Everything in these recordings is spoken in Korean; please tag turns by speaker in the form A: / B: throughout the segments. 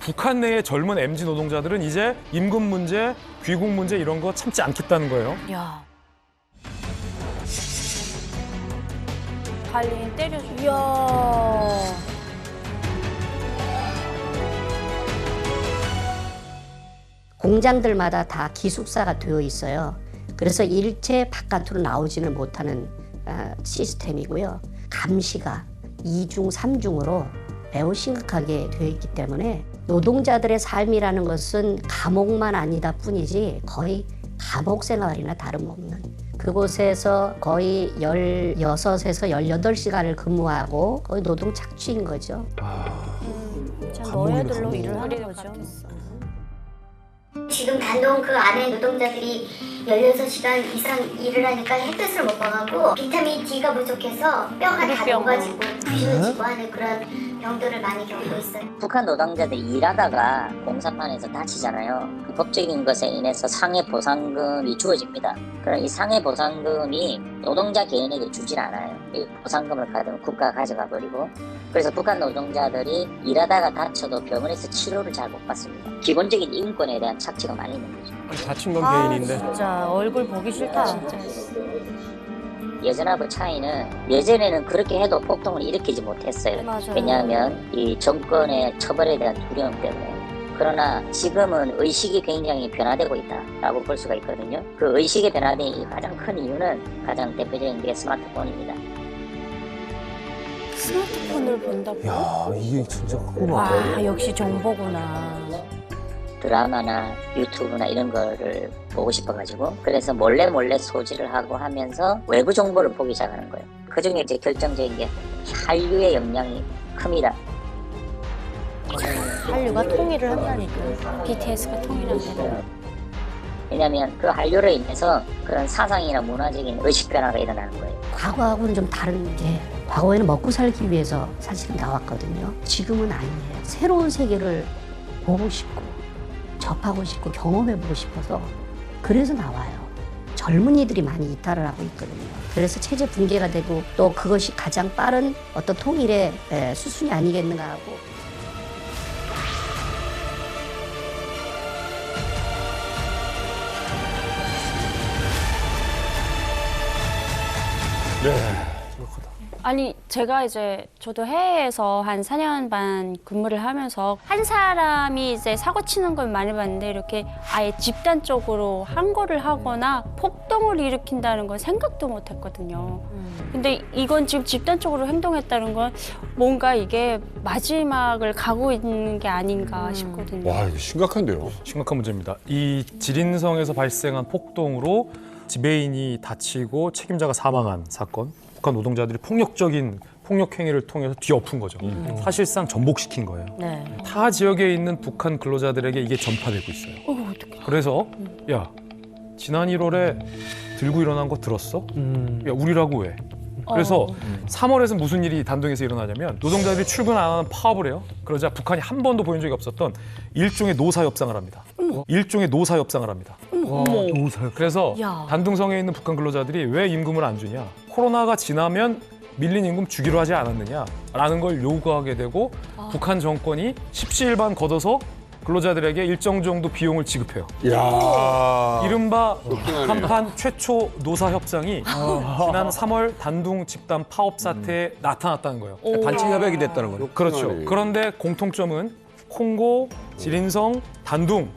A: 북한 내의 젊은 MZ 노동자들은 이제 임금 문제, 귀국 문제 이런 거 참지 않겠다는 거예요.
B: 야. 관리인 때려줘.
C: 이야.
D: 공장들마다 다 기숙사가 되어 있어요. 그래서 일체 바깥으로 나오지는 못하는 시스템이고요. 감시가 2중, 3중으로 매우 심각하게 되어 있기 때문에 노동자들의 삶이라는 것은 감옥만 아니다 뿐이지 거의 감옥 생활이나 다름없는 그곳에서 거의 16에서 18시간을 근무하고 거의 노동 착취인 거죠.
B: 참 너희들로 일을 하는 거죠.
E: 지금 단동 그 안에 노동자들이 16시간 이상 일을 하니까 햇볕을 못 봐가고 비타민 D가 부족해서 뼈가 다 녹아지고 부셔지고 하는 그런 병들을 많이 겪고 있어요.
F: 북한 노동자들이 일하다가 공사판에서 다치잖아요. 그 법적인 것에 인해서 상해 보상금이 주어집니다. 그럼 이 상해 보상금이 노동자 개인에게 주질 않아요. 이 보상금을 가지고 국가가 가져가 버리고, 그래서 북한 노동자들이 일하다가 다쳐도 병원에서 치료를 잘 못 받습니다. 기본적인 인권에 대한 착취가 많이 있는 거죠.
G: 다친 건 개인인데.
B: 진짜 얼굴 보기 싫다. 진짜.
F: 예전하고 차이는 예전에는 그렇게 해도 폭동을 일으키지 못했어요.
B: 맞아요.
F: 왜냐하면 이 정권의 처벌에 대한 두려움 때문에. 그러나 지금은 의식이 굉장히 변화되고 있다라고 볼 수가 있거든요. 그 의식의 변화된 가장 큰 이유는 가장 대표적인 게 스마트폰입니다.
B: 스마트폰을 본다고?
G: 야, 이게 진짜 크구나.
B: 와, 역시 정보구나.
F: 드라마나 유튜브나 이런 거를 보고 싶어가지고, 그래서 몰래 소지를 하고 하면서 외부 정보를 보기 시작하는 거예요. 그중에 이제 결정적인 게 한류의 영향이 큽니다.
B: 한류가 통일을 한다니까. BTS가 통일한다니까.
F: 왜냐하면 그 한류로 인해서 그런 사상이나 문화적인 의식 변화가 일어나는 거예요.
D: 과거하고는 좀 다른 게 과거에는 먹고 살기 위해서 사실은 나왔거든요. 지금은 아니에요. 새로운 세계를 보고 싶고 접하고 싶고 경험해보고 싶어서 그래서 나와요. 젊은이들이 많이 이탈을 하고 있거든요. 그래서 체제 붕괴가 되고 또 그것이 가장 빠른 어떤 통일의 수순이 아니겠는가 하고.
B: 아니 제가 이제 저도 해외에서 한 4년 반 근무를 하면서 한 사람이 이제 사고 치는 걸 많이 봤는데 이렇게 아예 집단적으로 항거를 하거나 폭동을 일으킨다는 건 생각도 못 했거든요. 근데 이건 지금 집단적으로 행동했다는 건 뭔가 이게 마지막을 가고 있는 게 아닌가 싶거든요.
H: 와, 이거 심각한데요.
A: 심각한 문제입니다. 이 지린성에서 발생한 폭동으로 지배인이 다치고 책임자가 사망한 사건. 북한 노동자들이 폭력적인 폭력 행위를 통해서 뒤엎은 거죠. 사실상 전복시킨 거예요.
B: 네.
A: 타 지역에 있는 북한 근로자들에게 이게 전파되고 있어요.
B: 어떡해.
A: 그래서 야, 지난 1월에 들고 일어난 거 들었어? 야, 우리라고 왜? 그래서 3월에서 무슨 일이 단동에서 일어나냐면 노동자들이 출근 안 하는 파업을 해요. 그러자 북한이 한 번도 보인 적이 없었던 일종의 노사협상을 합니다. 일종의 노사협상을 합니다. 그래서
B: 야.
A: 단둥성에 있는 북한 근로자들이 왜 임금을 안 주냐? 코로나가 지나면 밀린 임금 주기로 하지 않았느냐라는 걸 요구하게 되고 북한 정권이 십시일반 걷어서 근로자들에게 일정 정도 비용을 지급해요.
H: 야,
A: 이른바
H: 그렇긴 하네요.
A: 한판 최초 노사 협상이 지난 3월 단둥 집단 파업 사태에 나타났다는 거예요.
G: 단체 협약이 됐다는 거죠.
A: 그렇죠.
H: 그러네.
A: 그런데 공통점은 콩고, 지린성, 단둥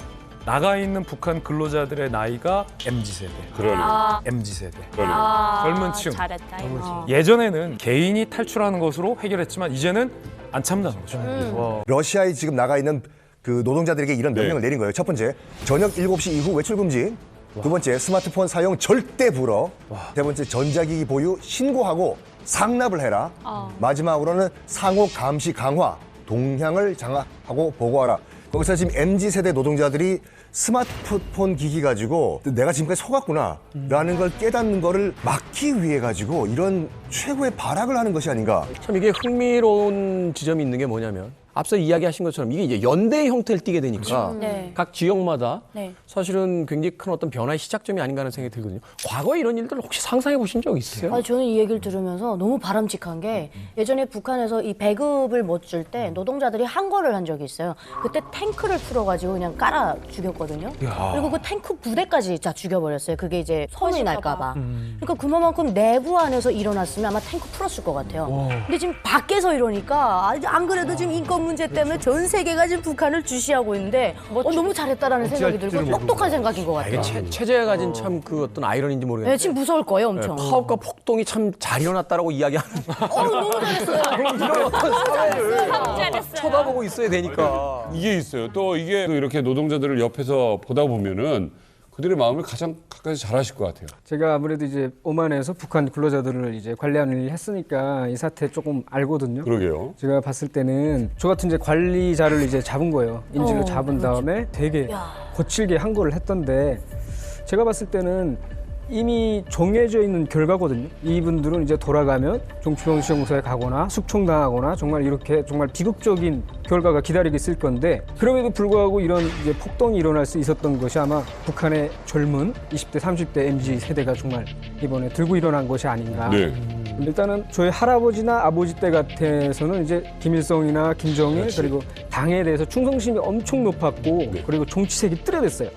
A: 나가 있는 북한 근로자들의 나이가 MZ세대.
H: 그러네.
A: MZ세대.
H: 그러네.
A: 젊은 층.
B: 잘했다. 이거.
A: 예전에는 개인이 탈출하는 것으로 해결했지만 이제는 안 참는다는 거죠.
I: 러시아에 지금 나가 있는 그 노동자들에게 이런 명령을 내린 거예요. 첫 번째, 저녁 7시 이후 외출 금지. 두 번째, 스마트폰 사용 절대 불어. 세 번째, 전자기기 보유 신고하고 상납을 해라. 마지막으로는 상호 감시 강화, 동향을 장악하고 보고하라. 거기서 지금 MZ세대 노동자들이 스마트폰 기기 가지고 내가 지금까지 속았구나라는 걸 깨닫는 거를 막기 위해 가지고 이런 최고의 발악을 하는 것이 아닌가.
G: 참 이게 흥미로운 지점이 있는 게 뭐냐면 앞서 이야기하신 것처럼 이게 이제 연대 형태를 띠게 되니까
B: 네.
G: 각 지역마다
B: 네.
G: 사실은 굉장히 큰 어떤 변화의 시작점이 아닌가 하는 생각이 들거든요. 과거에 이런 일들 혹시 상상해 보신 적 있으세요?
C: 아, 저는 이 얘기를 들으면서 너무 바람직한 게 예전에 북한에서 이 배급을 못 줄 때 노동자들이 한 거를 한 적이 있어요. 그때 탱크를 풀어가지고 그냥 깔아 죽였거든요. 그리고 그 탱크 부대까지 다 죽여버렸어요. 그게 이제 소문이 날까봐. 그러니까 그만큼 내부 안에서 일어났으면 아마 탱크 풀었을 것 같아요. 근데 지금 밖에서 이러니까 안 그래도 지금 인권 문제 때문에 전 세계가 지금 북한을 주시하고 있는데 너무 잘했다라는 생각이 들고 똑똑한 생각인 것 같아요.
G: 이게 체제가 가진 참 그 어떤 아이러니인지 모르겠는데
C: 네, 지금 무서울 거예요, 엄청.
G: 파업과 폭동이 참 잘 일어났다라고 이야기하는
C: 너무 잘했어요.
G: 이런 어떤 사회를 쳐다보고 있어야 되니까.
H: 이게 있어요. 또 이게 이렇게 노동자들을 옆에서 보다 보면은 그들의 마음을 가장 가까이 잘 아실 것 같아요.
J: 제가 아무래도 이제 오만에서 북한 근로자들을 이제 관리하는 일을 했으니까 이 사태 조금 알거든요.
H: 그러게요.
J: 제가 봤을 때는 저 같은 이제 관리자를 이제 잡은 거예요. 인질로 잡은 다음에 되게 거칠게 항고를 했던데 제가 봤을 때는 이미 정해져 있는 결과거든요. 이분들은 이제 돌아가면 종추병시험소에 가거나 숙청당하거나 정말 이렇게 정말 비극적인 결과가 기다리고 있을 건데 그럼에도 불구하고 이런 이제 폭동이 일어날 수 있었던 것이 아마 북한의 젊은 20대, 30대 MZ 세대가 정말 이번에 들고 일어난 것이 아닌가.
H: 네.
J: 일단은 저희 할아버지나 아버지 때 같아서는 이제 김일성이나 김정일 그리고 당에 대해서 충성심이 엄청 높았고 그리고 정치색이 뚜렷했어요.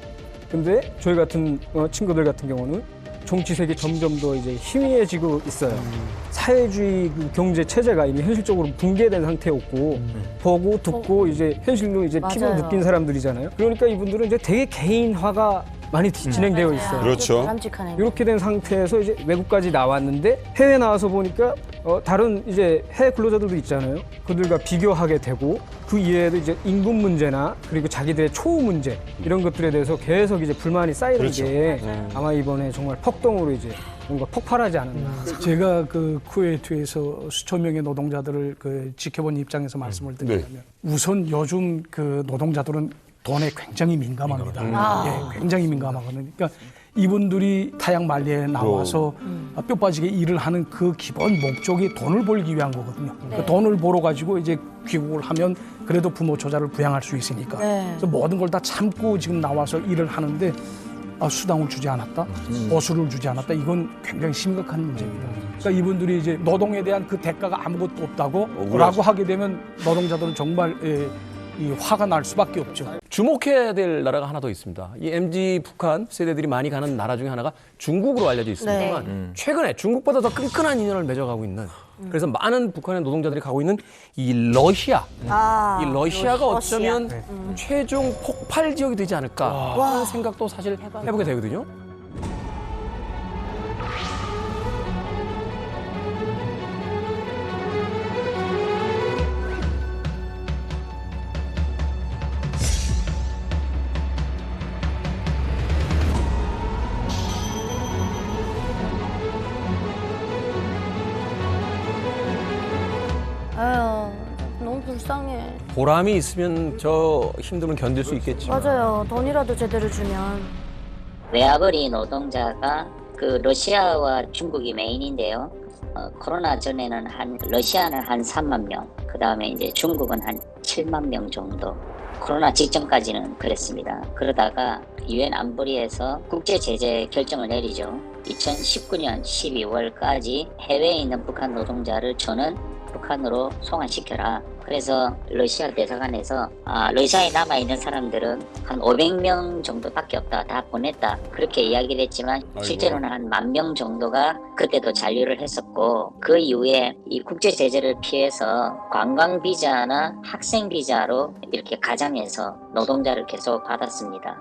J: 근데 저희 같은 친구들 같은 경우는 정치색이 점점 더 이제 희미해지고 있어요. 사회주의 그 경제 체제가 이미 현실적으로 붕괴된 상태였고 보고 듣고 이제 현실로 이제 피부 느낀 사람들이잖아요. 그러니까 이분들은 이제 되게 개인화가 많이 진행되어 있어요.
H: 그렇죠.
C: 바람직하네.
J: 이렇게 된 상태에서 이제 외국까지 나왔는데 해외 나와서 보니까 다른 이제 해외 근로자들도 있잖아요. 그들과 비교하게 되고 그 이외에도 이제 임금 문제나 그리고 자기들의 초우 문제 이런 것들에 대해서 계속 이제 불만이 쌓이는
H: 그렇죠.
J: 게 아마 이번에 정말 폭동으로 이제 뭔가 폭발하지 않았나.
K: 제가 그 쿠웨이트에서 수천 명의 노동자들을 그 지켜본 입장에서 말씀을 드리자면 우선 요즘 그 노동자들은 돈에 굉장히 민감합니다. 예, 굉장히 민감하거든요. 그러니까 이분들이 타양 만리에 나와서 뼈 빠지게 일을 하는 그 기본 목적이 돈을 벌기 위한 거거든요. 그 돈을 벌어 가지고 이제 귀국을 하면 그래도 부모 조자를 부양할 수 있으니까. 그래서 모든 걸 다 참고 지금 나와서 일을 하는데 수당을 주지 않았다, 보수를 주지 않았다. 이건 굉장히 심각한 문제입니다. 그러니까 이분들이 이제 노동에 대한 그 대가가 아무것도 없다고 라고 하게 되면 노동자들은 정말 이 화가 날 수밖에 없죠.
G: 주목해야 될 나라가 하나 더 있습니다. 이 MZ 북한 세대들이 많이 가는 나라 중에 하나가 중국으로 알려져 있습니다만 최근에 중국보다 더 끈끈한 인연을 맺어가고 있는 그래서 많은 북한의 노동자들이 가고 있는 이 러시아. 이 러시아가 어쩌면 최종 폭발 지역이 되지 않을까 하는 생각도 사실 해보게 되거든요.
C: 아유, 너무 불쌍해.
G: 보람이 있으면 저 힘듦을 견딜 수 있겠죠.
C: 맞아요. 돈이라도 제대로 주면.
F: 외화벌이 노동자가 그 러시아와 중국이 메인인데요. 코로나 전에는 러시아는 한 3만 명, 그 다음에 이제 중국은 한 7만 명 정도. 코로나 직전까지는 그랬습니다. 그러다가 유엔 안보리에서 국제 제재 결정을 내리죠. 2019년 12월까지 해외에 있는 북한 노동자를 저는 북한으로 송환시켜라. 그래서 러시아 대사관에서 러시아에 남아있는 사람들은 한 500명 정도밖에 없다. 다 보냈다. 그렇게 이야기를 했지만 실제로는 한 10,000명 정도가 그때도 잔류를 했었고 그 이후에 이 국제 제재를 피해서 관광 비자나 학생 비자로 이렇게 가장해서 노동자를 계속 받았습니다.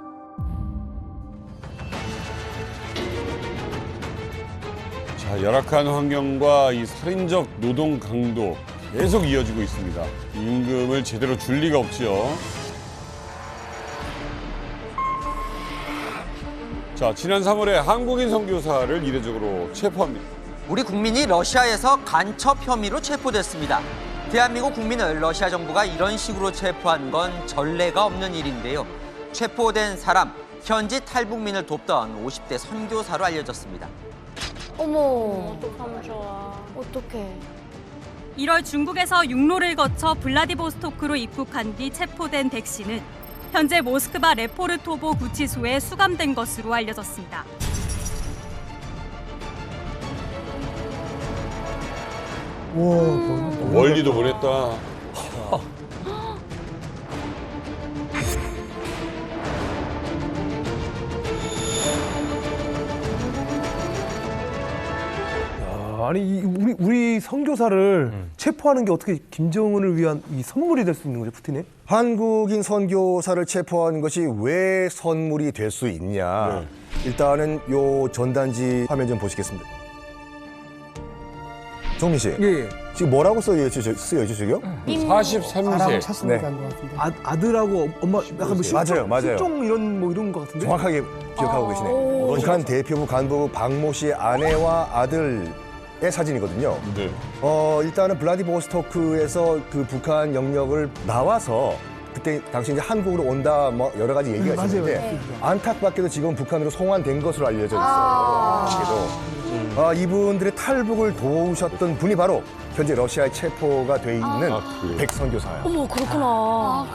H: 자, 열악한 환경과 이 살인적 노동 강도 계속 이어지고 있습니다. 임금을 제대로 줄 리가 없지요. 자, 지난 3월에 한국인 선교사를 이례적으로 체포합니다.
L: 우리 국민이 러시아에서 간첩 혐의로 체포됐습니다. 대한민국 국민을 러시아 정부가 이런 식으로 체포한 건 전례가 없는 일인데요. 체포된 사람, 현지 탈북민을 돕던 50대 선교사로 알려졌습니다.
C: 어머,
B: 어떡하면 좋아.
C: 어떡해.
M: 1월 중국에서 육로를 거쳐 블라디보스토크로 입국한 뒤 체포된 백 씨는 현재 모스크바 레포르토보 구치소에 수감된 것으로 알려졌습니다.
H: 멀리도 보냈다.
N: 아니 우리 선교사를 체포하는 게 어떻게 김정은을 위한 이 선물이 될 수 있는 거죠, 푸틴이?
I: 한국인 선교사를 체포하는 것이 왜 선물이 될 수 있냐? 일단은 요 전단지 화면 좀 보시겠습니다. 정민 씨, 지금 뭐라고 쓰여있죠, 저기요?
H: 43세.
K: 찾습니다. 것 같은데.
N: 아들하고 엄마 약간 뭐
I: 맞아요.
N: 실종 이런 거 같은데?
I: 정확하게 기억하고 계시네요. 북한 대표부 간부 박모 씨의 아내와 아들의 사진이거든요.
H: 네.
I: 일단은 블라디보스토크에서 그 북한 영역을 나와서 그때 당시 이제 한국으로 온다 뭐 여러 가지 얘기가 있었는데 안타깝게도 지금 북한으로 송환된 것으로 알려져 있어요. 이분들의 탈북을 도우셨던 분이 바로 현재 러시아에 체포가 돼 있는 백선교사예요.
C: 어머, 그렇구나.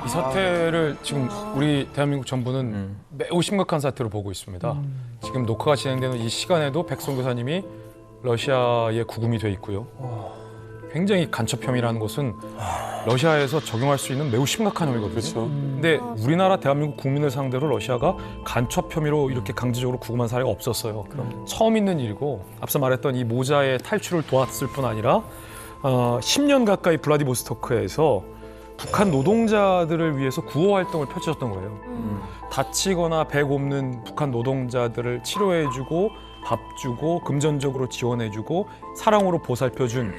A: 이 사태를 지금 우리 대한민국 정부는 매우 심각한 사태로 보고 있습니다. 지금 녹화가 진행되는 이 시간에도 백선교사님이 러시아에 구금이 돼 있고요. 굉장히 간첩 혐의라는 것은 러시아에서 적용할 수 있는 매우 심각한 혐의거든요.
H: 그렇죠.
A: 근데 우리나라 대한민국 국민을 상대로 러시아가 간첩 혐의로 이렇게 강제적으로 구금한 사례가 없었어요. 처음 있는 일이고 앞서 말했던 이 모자의 탈출을 도왔을 뿐 아니라 10년 가까이 블라디보스토크에서 북한 노동자들을 위해서 구호 활동을 펼쳤던 거예요. 다치거나 백 없는 북한 노동자들을 치료해주고 밥 주고 금전적으로 지원해주고 사랑으로 보살펴준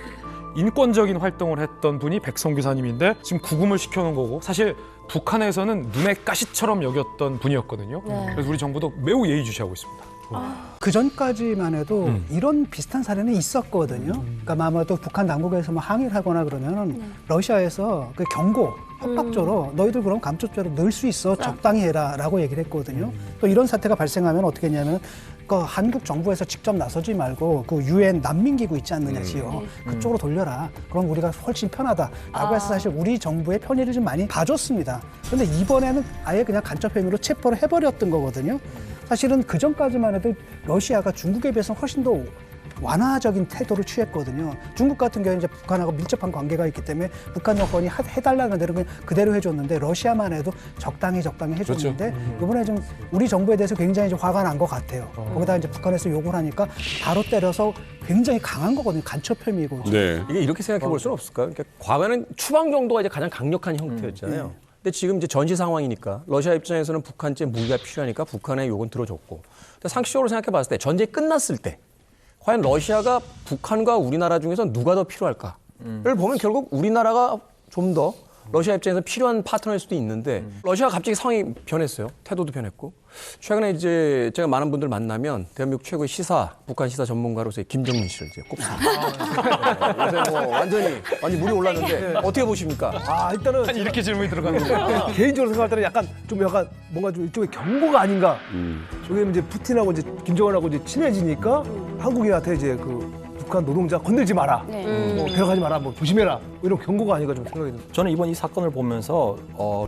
A: 인권적인 활동을 했던 분이 백선교사님인데 지금 구금을 시켜놓은 거고 사실 북한에서는 눈의 가시처럼 여겼던 분이었거든요. 그래서 우리 정부도 매우 예의주시하고 있습니다.
K: 그 전까지만 해도 이런 비슷한 사례는 있었거든요. 그러니까 아마도 북한 당국에서 뭐 항의를 하거나 그러면은 러시아에서 그 경고, 협박조로 너희들 그럼 감촉죄로 넣을 수 있어 적당히 해라라고 얘기를 했거든요. 또 이런 사태가 발생하면 어떻게 했냐면 그 한국 정부에서 직접 나서지 말고 그 UN 난민기구 있지 않느냐 지요. 그쪽으로 돌려라. 그럼 우리가 훨씬 편하다라고 해서 사실 우리 정부의 편의를 좀 많이 봐줬습니다. 그런데 이번에는 아예 그냥 간첩 혐의로 체포를 해버렸던 거거든요. 사실은 그 전까지만 해도 러시아가 중국에 비해서 훨씬 더 완화적인 태도를 취했거든요. 중국 같은 경우는 이제 북한하고 밀접한 관계가 있기 때문에 북한 여건이 해달라는 대로 그냥 그대로 해줬는데 러시아만 해도 적당히 해줬는데 이번에 좀 우리 정부에 대해서 굉장히 좀 화가 난 것 같아요. 거기다 이제 북한에서 요구를 하니까 바로 때려서 굉장히 강한 거거든요. 간첩 혐의고.
G: 네. 이게 이렇게 생각해 볼 수는 없을까요? 그러니까 과거에는 추방 정도가 이제 가장 강력한 형태였잖아요. 근데 지금 이제 전시 상황이니까 러시아 입장에서는 북한제 무기가 필요하니까 북한의 요구는 들어줬고. 근데 상식적으로 생각해 봤을 때 전쟁이 끝났을 때 과연 러시아가 북한과 우리나라 중에서 누가 더 필요할까를 보면 결국 우리나라가 좀 더 러시아 입장에서 필요한 파트너일 수도 있는데 러시아가 갑자기 상황이 변했어요. 태도도 변했고. 최근에 이제 제가 많은 분들 만나면 대한민국 최고의 북한 시사 전문가로서의 김정민 씨를 이제 꼽습니다. 요새 뭐 완전히 물이 올랐는데 어떻게 보십니까?
N: 일단은
A: 이렇게 질문이 들어가는 거예요.
N: 개인적으로 생각할 때는 약간 뭔가 좀 이쪽에 경고가 아닌가. 저게 이제 푸틴하고 이제 김정은하고 이제 친해지니까 한국인한테 이제 그 북한 노동자 건들지 마라, 뭐 데려가지 마라, 뭐 조심해라 이런 경고가 아닌가 좀 생각이 듭니다.
O: 저는 이번 이 사건을 보면서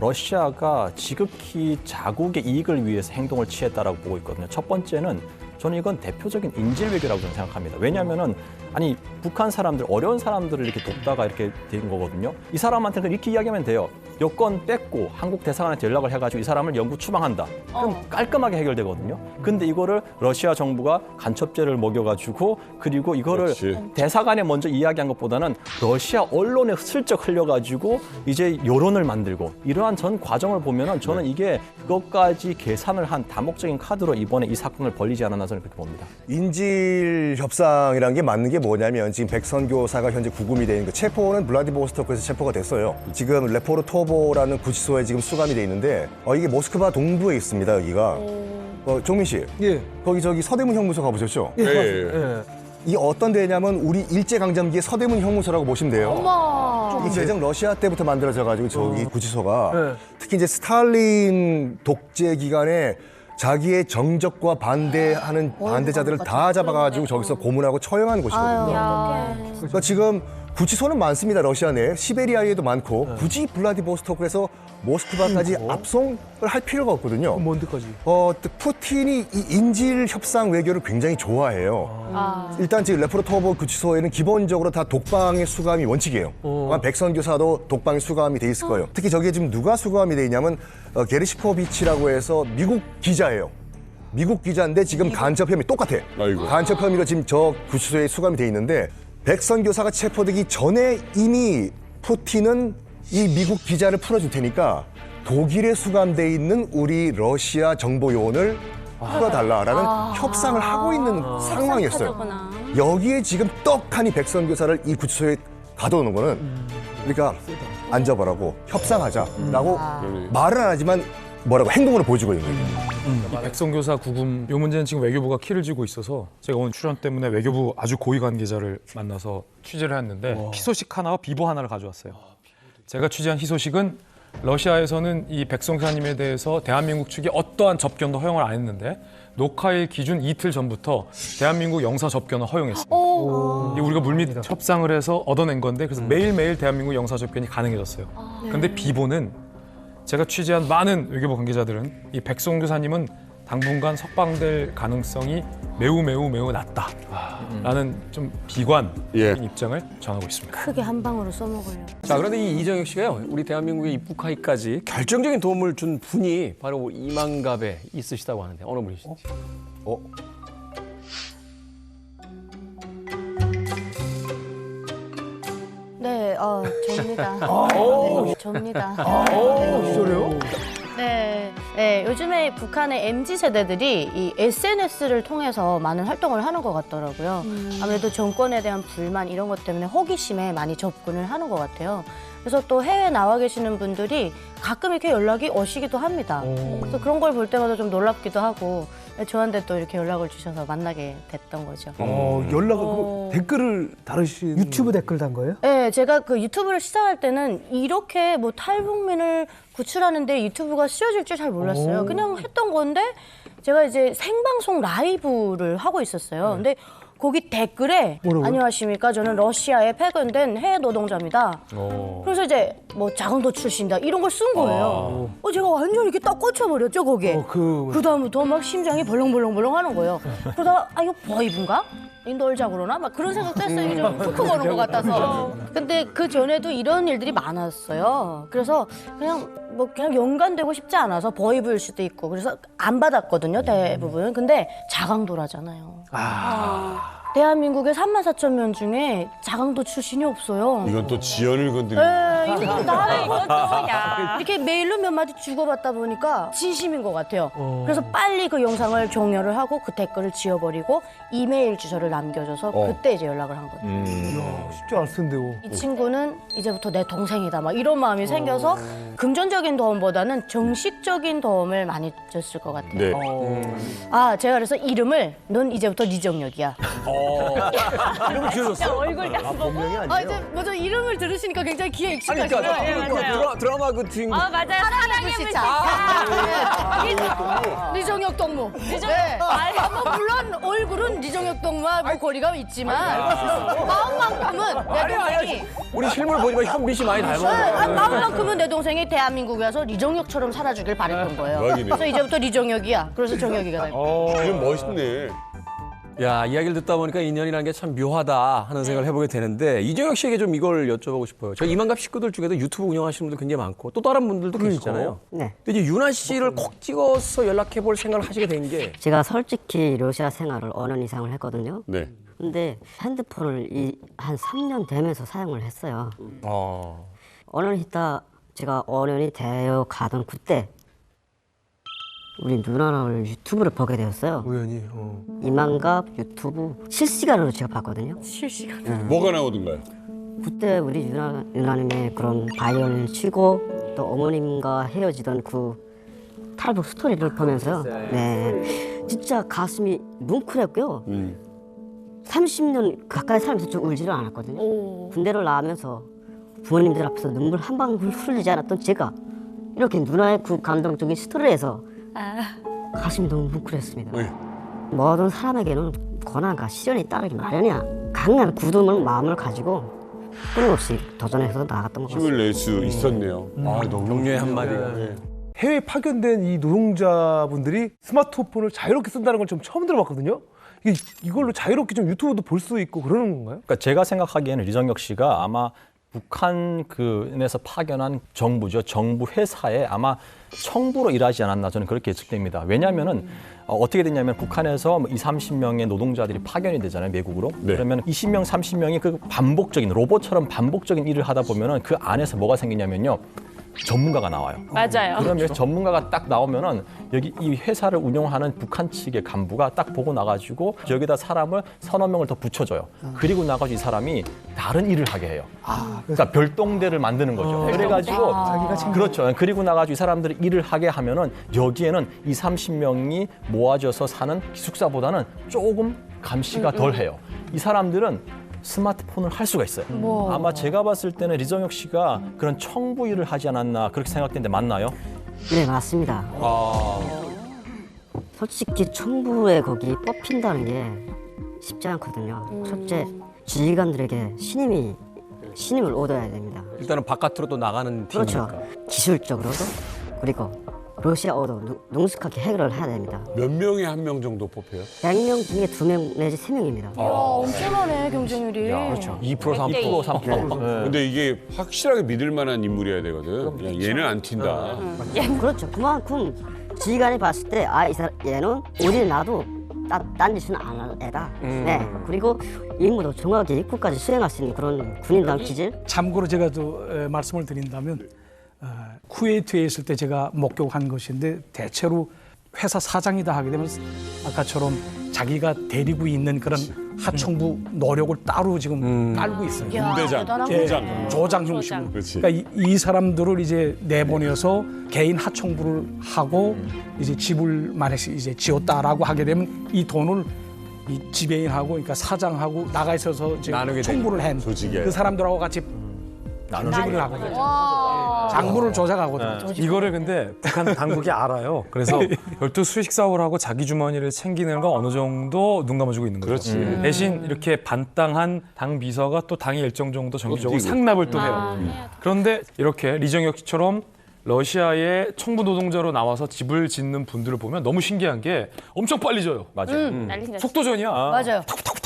O: 러시아가 지극히 자국의 이익을 위해서 행동을 취했다라고 보고 있거든요. 첫 번째는 저는 이건 대표적인 인질 외교라고 저는 생각합니다. 왜냐하면은 아니 북한 사람들 어려운 사람들을 이렇게 돕다가 이렇게 된 거거든요. 이 사람한테는 이렇게 이야기하면 돼요. 여권 뺏고 한국 대사관한테 연락을 해가지고 이 사람을 영구 추방한다. 그럼 깔끔하게 해결되거든요. 근데 이거를 러시아 정부가 간첩죄를 먹여가지고 그리고 이거를 대사관에 먼저 이야기한 것보다는 러시아 언론에 슬쩍 흘려가지고 이제 여론을 만들고 이러한 전 과정을 보면은 저는 이게 그것까지 계산을 한 다목적인 카드로 이번에 이 사건을 벌리지 않았나 저는 그렇게 봅니다.
I: 인질 협상이라는 게 맞는 게 뭐냐면 지금 백선교사가 현재 구금이 돼 있는 거 체포는 블라디보스토크에서 체포가 됐어요. 지금 레포르토보라는 구치소에 지금 수감이 돼 있는데 이게 모스크바 동부에 있습니다. 여기가. 종민 씨, 거기 서대문 형무소 가보셨죠? 이 어떤 데냐면 우리 일제강점기의 서대문 형무소라고 보시면 돼요. 이 제정 러시아 때부터 만들어져가지고 저기 구치소가 특히 이제 스탈린 독재 기간에 자기의 정적과 반대하는 반대자들을 다 잡아가지고 저기서 고문하고 처형하는 곳이거든요. 그러니까 지금 구치소는 많습니다. 러시아 내 시베리아에도 많고 굳이 블라디보스토크에서 모스크바까지 압송을 할 필요가 없거든요.
N: 먼 데까지.
I: 푸틴이 이 인질 협상 외교를 굉장히 좋아해요. 일단 지금 레포르토보 구치소에는 기본적으로 다 독방의 수감이 원칙이에요. 아마 백선 교사도 독방에 수감이 돼 있을 거예요. 특히 저기에 지금 누가 수감이 돼 있냐면 게르시코비치라고 해서 미국 기자예요. 미국 기자인데 지금 간첩 혐의 똑같아.
H: 아이고.
I: 간첩 혐의로 지금 저 구치소에 수감이 돼 있는데 백선 교사가 체포되기 전에 이미 푸틴은 이 미국 기자를 풀어줄 테니까 독일에 수감돼 있는 우리 러시아 정보 요원을 풀어달라라는 협상을 하고 있는 상황이었어요. 여기에 지금 떡하니 백선 교사를 이 구치소에 가둬놓는 거는 그러니까 앉아보라고 협상하자라고 말은 안 하지만 뭐라고 행동으로 보여주고 있는 거예요.
A: 이 백성교사 구금 이 문제는 지금 외교부가 키를 쥐고 있어서 제가 오늘 출연 때문에 외교부 아주 고위 관계자를 만나서 취재를 했는데 희소식 하나와 비보 하나를 가져왔어요. 제가 취재한 희소식은 러시아에서는 이 백성교사님에 대해서 대한민국 측이 어떠한 접견도 허용을 안 했는데 녹화일 기준 이틀 전부터 대한민국 영사 접견을 허용했어요. 이게 우리가 물밑 협상을 해서 얻어낸 건데 그래서 매일매일 대한민국 영사 접견이 가능해졌어요. 근데 비보는 제가 취재한 많은 외교부 관계자들은 이 백성 교사님은 당분간 석방될 가능성이 매우 낮다라는 좀 비관적인 입장을 전하고 있습니다.
C: 크게 한 방으로 써먹으려고.
G: 자, 그런데 이 이정혁 씨가요, 우리 대한민국에 입국하기까지 결정적인 도움을 준 분이 바로 이만갑에 있으시다고 하는데 어느 분이신지?
C: 네, 접니다. 네, 접니다.
N: 진짜요?
C: 네, 요즘에 북한의 MZ 세대들이 이 SNS를 통해서 많은 활동을 하는 것 같더라고요. 아무래도 정권에 대한 불만 이런 것 때문에 호기심에 많이 접근을 하는 것 같아요. 그래서 또 해외에 나와 계시는 분들이 가끔 이렇게 연락이 오시기도 합니다. 그래서 그런 걸 볼 때마다 좀 놀랍기도 하고 저한테 또 이렇게 연락을 주셔서 만나게 됐던 거죠.
N: 연락을 댓글을 다루신
J: 유튜브 댓글 단 거예요?
C: 네, 제가 그 유튜브를 시작할 때는 이렇게 뭐 탈북민을 구출하는데 유튜브가 쓰여질 줄 잘 몰랐어요. 그냥 했던 건데 제가 이제 생방송 라이브를 하고 있었어요. 근데 거기 댓글에
N: 뭐라고요?
C: 안녕하십니까, 저는 러시아에 파견된 해외 노동자입니다. 그래서 이제 뭐 자강도 출신이다 이런 걸 쓴 거예요. 제가 완전 이렇게 딱 꽂혀버렸죠 거기에. 그다음부터 막 심장이 벌렁벌렁 하는 거예요. 그러다가 이거 버이브인가? 놀자 그러나? 막 그런 생각도 했어요. 이게 좀 훅 거는 것 같아서. 근데 그 전에도 이런 일들이 많았어요. 그래서 그냥 연관되고 싶지 않아서 버이브일 수도 있고 그래서 안 받았거든요 대부분. 근데 자강도라잖아요. 대한민국의 34,000명 중에 자강도 출신이 없어요.
H: 이건 또 지연을 건드리는.
C: 네, 이거 나는 이렇게 메일로 몇 마디 주고받다 보니까 진심인 것 같아요. 그래서 빨리 그 영상을 종료를 하고 그 댓글을 지워버리고 이메일 주소를 남겨줘서 그때 이제 연락을 한 거죠.
N: 이야, 쉽지 않을 텐데요.
C: 이 친구는 이제부터 내 동생이다 막 이런 마음이 생겨서 금전적인 도움보다는 정식적인 도움을 많이 줬을 것 같아요.
H: 네.
C: 제가 그래서 이름을 넌 이제부터 리정혁이야.
G: 이름을 지어줬어?
C: 얼굴 딱 보고.
I: 본명이 아니에요.
C: 이제 먼저 이름을 들으시니까 굉장히 귀에
G: 아니,
C: 익숙하시네요.
G: 그러니까 드라마 그 주인공.
B: 맞아요. 사랑의 불시착.
C: 리정혁 동무. 네. 물론 얼굴은 리정혁 동무와 뭐 거리가 있지만 마음만큼은 내 동생이.
G: 우리 실물 보지만 현미 씨 많이 닮았네.
C: 마음만큼은 내 동생이 대한민국에 와서 리정혁처럼 살아주길 바랬던 거예요.
H: 대박이네.
C: 그래서 이제부터 리정혁이야. 그래서 정혁이가 되고.
H: 이건 멋있네.
G: 야, 이야기를 듣다 보니까 인연이라는 게 참 묘하다 하는 생각을 해보게 되는데 이정혁 씨에게 좀 이걸 여쭤보고 싶어요. 저 이만갑 식구들 중에도 유튜브 운영하시는 분들 굉장히 많고 또 다른 분들도 계시잖아요.
D: 네.
G: 근데 이제 유나 씨를 콕 찍어서 연락해볼 생각을 하시게 된 게
D: 제가 솔직히 러시아 생활을 5년 이상을 했거든요.
H: 네.
D: 근데 핸드폰을 한 3년 되면서 사용을 했어요. 5년 있다 제가 5년이 되어 가던 그때 우리 누나를 유튜브를 보게 되었어요.
N: 우연히.
D: 이만갑 유튜브 실시간으로 제가 봤거든요.
C: 실시간.
H: 뭐가 나오던가요?
D: 그때 우리 유나님의 그런 바이올린 치고 또 어머님과 헤어지던 그 탈북 스토리를 보면서요. 네, 진짜 가슴이 뭉클했고요. 30년 가까이 살면서 좀 울지를 않았거든요. 군대를 나오면서 부모님들 앞에서 눈물 한 방울 흘리지 않았던 제가 이렇게 누나의 그 감동적인 스토리에서 가슴이 너무 뭉클했습니다. 모든 사람에게는 고난과 시련이 따르기 마련이야. 강한 굳음을 마음을 가지고 끊임없이 도전해서 나갔던 것 같습니다.
H: 힘을 낼 수 있었네요. 아, 너무
G: 격려의 한마디가.
H: 네.
N: 해외 파견된 이 노동자분들이 스마트폰을 자유롭게 쓴다는 걸 좀 처음 들어봤거든요. 이걸로 자유롭게 좀 유튜브도 볼 수 있고 그러는 건가요?
O: 그러니까 제가 생각하기에는 리정혁 씨가 아마 북한 그에서 파견한 정부죠. 정부 회사에 아마 청부로 일하지 않았나 저는 그렇게 예측됩니다. 왜냐하면은 어떻게 됐냐면 북한에서 20-30명의 노동자들이 파견이 되잖아요. 외국으로.
H: 네.
O: 그러면 20명, 30명이 그 반복적인 로봇처럼 반복적인 일을 하다 보면은 그 안에서 뭐가 생기냐면요. 전문가가 나와요.
B: 맞아요.
O: 그러면 전문가가 딱 나오면은 여기 이 회사를 운영하는 북한 측의 간부가 딱 보고 나가지고 여기다 사람을 서너 명을 더 붙여줘요. 그리고 나가지고 이 사람이 다른 일을 하게 해요. 그러니까 별동대를 만드는 거죠. 그래가지고 그렇죠. 그리고 나가지고 이 사람들이 일을 하게 하면은 여기에는 20-30명이 모아져서 사는 기숙사보다는 조금 감시가 덜 해요. 이 사람들은 스마트폰을 할 수가 있어요. 아마 제가 봤을 때는 리정혁 씨가 그런 청부 일을 하지 않았나 그렇게 생각되는데 맞나요?
D: 네, 맞습니다. 솔직히 청부에 거기 뽑힌다는 게 쉽지 않거든요. 첫째, 지휘관들에게 신임을 얻어야 됩니다.
G: 일단은 바깥으로 또 나가는 팀이니까.
D: 그렇죠. 기술적으로도 그리고 러시아어도 능숙하게 해결을 해야 됩니다.
H: 몇 명에 한 명 정도 뽑혀요?
D: 100명 중에 2명 내지 3명입니다.
C: 이야, 엄청나네 경쟁률이.
G: 그렇죠. 2%, 3%, 3%. 네.
H: 근데 이게 확실하게 믿을 만한 인물이어야 되거든. 그냥 얘는 안 튄다.
D: 그렇죠. 그만큼 지휘관이 봤을 때 얘는 어디 놔도 딴짓은 안 할 애다. 네. 그리고 임무도 정확히 끝까지 수행할 수 있는 그런 군인당 기질.
K: 참고로 제가 또 말씀을 드린다면 쿠웨이트에 있을 때 제가 목격한 것인데 대체로 회사 사장이다 하게 되면 아까처럼 자기가 데리고 있는 그런 하청부 노력을 따로 지금 깔고 있어요.
H: 군대장,
K: 조장 중심으로.
H: 그렇지.
K: 그러니까 이 사람들을 이제 내보내서 개인 하청부를 하고 이제 집을 만약에 이제 지었다라고 하게 되면 이 돈을 이 지배인하고 그러니까 사장하고 나가 있어서 이제 청부를 한 그 사람들하고 같이 나누기를 하거든요. 장부를 조작하거든요.
A: 이거를 근데 북한 당국이 알아요. 그래서 별도 수식 사업을 하고 자기 주머니를 챙기는 건 어느 정도 눈 감아주고 있는 거죠. 대신 이렇게 반땅한 당 비서가 또 당이 일정 정도 정기적으로 상납을 또 해요. 그런데 이렇게 리정혁 씨처럼 러시아의 청부 노동자로 나와서 집을 짓는 분들을 보면 너무 신기한 게 엄청 빨리 져요.
O: 맞아요.
A: 속도전이야.
C: 맞아요.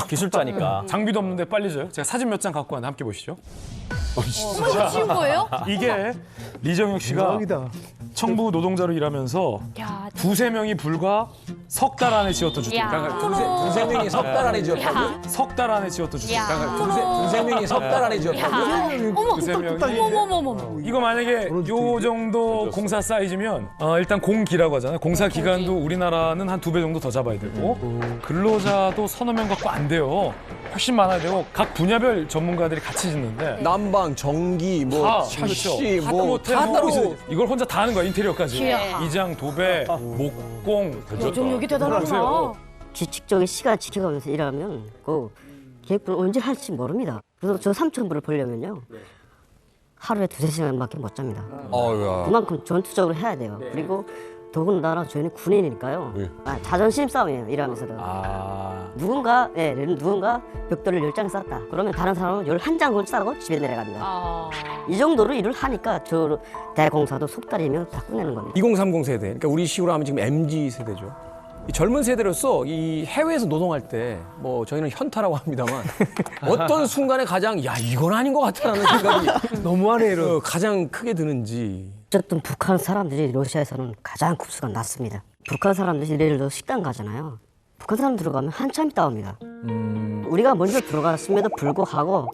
O: 기술자니까.
A: 장비도 없는데 빨리 져요. 제가 사진 몇 장 갖고 왔는데 함께 보시죠.
C: 이거 지은 거예요?
A: 이게 리정혁 씨가
N: 대박이다.
A: 청부 노동자로 일하면서 두세 명이 불과 석 달 안에 지었던 주택.
G: 두세 명이 석 달 안에 지었다고?
A: 석 달 안에 지었던 주택.
G: 두세 명이 석 달 안에 지었다고?
A: 두세 명이.
C: 어머머머머.
A: 이거 만약에 요 정도 공사 사이즈면 일단 공기라고 하잖아요. 공사 기간도 우리나라는 한 2배 정도 더 잡아야 되고 근로자도 서너 명 갖고 안 돼요. 훨씬 많아야 되고 각 분야별 전문가들이 같이 짓는데
G: 난방, 전기, 뭐 샤시, 다 따로 있어요.
A: 이걸 혼자 다 하는 거야 인테리어까지. 이장, 도배, 목공.
C: 여기 대단하구나.
D: 규칙적인 시간 지켜가면서 일하면 그 계획을 언제 할지 모릅니다. 그래서 저 3,000불을 벌려면요. 하루에 2-3시간밖에 못 잡니다. 그만큼 전투적으로 해야 돼요. 그리고 더군다나 저희는 군인이니까요. 자존심 싸움이에요. 일하면서도. 누군가 벽돌을 10장 쌌다. 그러면 다른 사람은 11장을 싸고 집에 내려갑니다. 이 정도로 일을 하니까 저 대공사도 석 달이면 다 끝내는 겁니다.
G: 2030 세대. 그러니까 우리 식으로 하면 지금 MZ 세대죠. 이 젊은 세대로서 이 해외에서 노동할 때 뭐 저희는 현타라고 합니다만 어떤 순간에 가장 이건 아닌 것 같다라는 생각이
N: 너무하네 이런.
G: 가장 크게 드는지.
D: 어쨌든 북한 사람들이 러시아에서는 가장 급수가 낮습니다. 북한 사람들이 예를 들어 식당 가잖아요. 북한 사람 들어가면 한참 있다 옵니다. 우리가 먼저 들어갔음에도 불구하고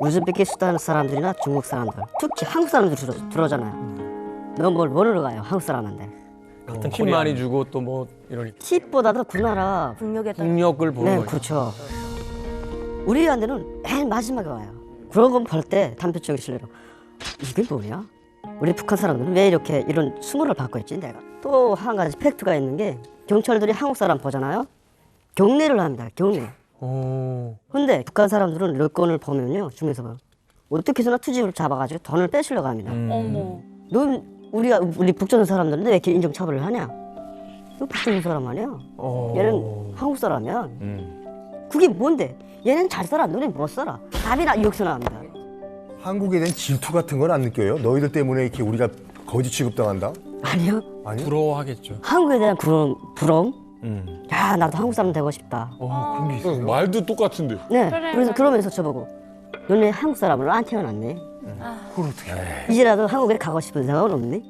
D: 우즈베키스탄 사람들이나 중국 사람들, 특히 한국 사람들 들어오잖아요. 너 뭘 먹으러 가요, 한국 사람한테.
G: 같은 팁 많이 주고 또 뭐 이러니까.
D: 팁보다도 그 나라
G: 국력을 보는 거죠.
D: 그렇죠. 우리한테는 맨 마지막에 와요. 그런 거 볼 때 단편적인 실례로 이게 뭐냐? 우리 북한 사람들은 왜 이렇게 이런 수모를 받고 있지 내가? 또 한 가지 팩트가 있는 게 경찰들이 한국 사람 보잖아요. 경례를 합니다. 경례. 근데 북한 사람들은 여권을 보면요. 중에서 어떻게 해서나 투지를 잡아가지고 돈을 뺏으려고 합니다.
C: 어머.
D: 우리 북조선 사람들은 왜 이렇게 인종차별을 하냐? 너 북조선 사람 아니야? 얘는 한국 사람이야. 그게 뭔데? 얘는 잘 살아, 너는 못 살아. 답이 여기서 나옵니다.
I: 한국에 대한 질투 같은 건 안 느껴요? 너희들 때문에 이렇게 우리가 거지 취급당한다?
D: 아니요.
I: 아니?
G: 부러워하겠죠.
D: 한국에 대한 부러움? 야, 나도 한국 사람 되고 싶다.
H: 그런 게 있어요. 말도 똑같은데.
D: 네. 그래서 그러면서 저보고 너네 한국 사람으로 안 태어났네.
I: 그걸 어떻게 해?
D: 이제라도 한국에 가고 싶은 생각은 없니?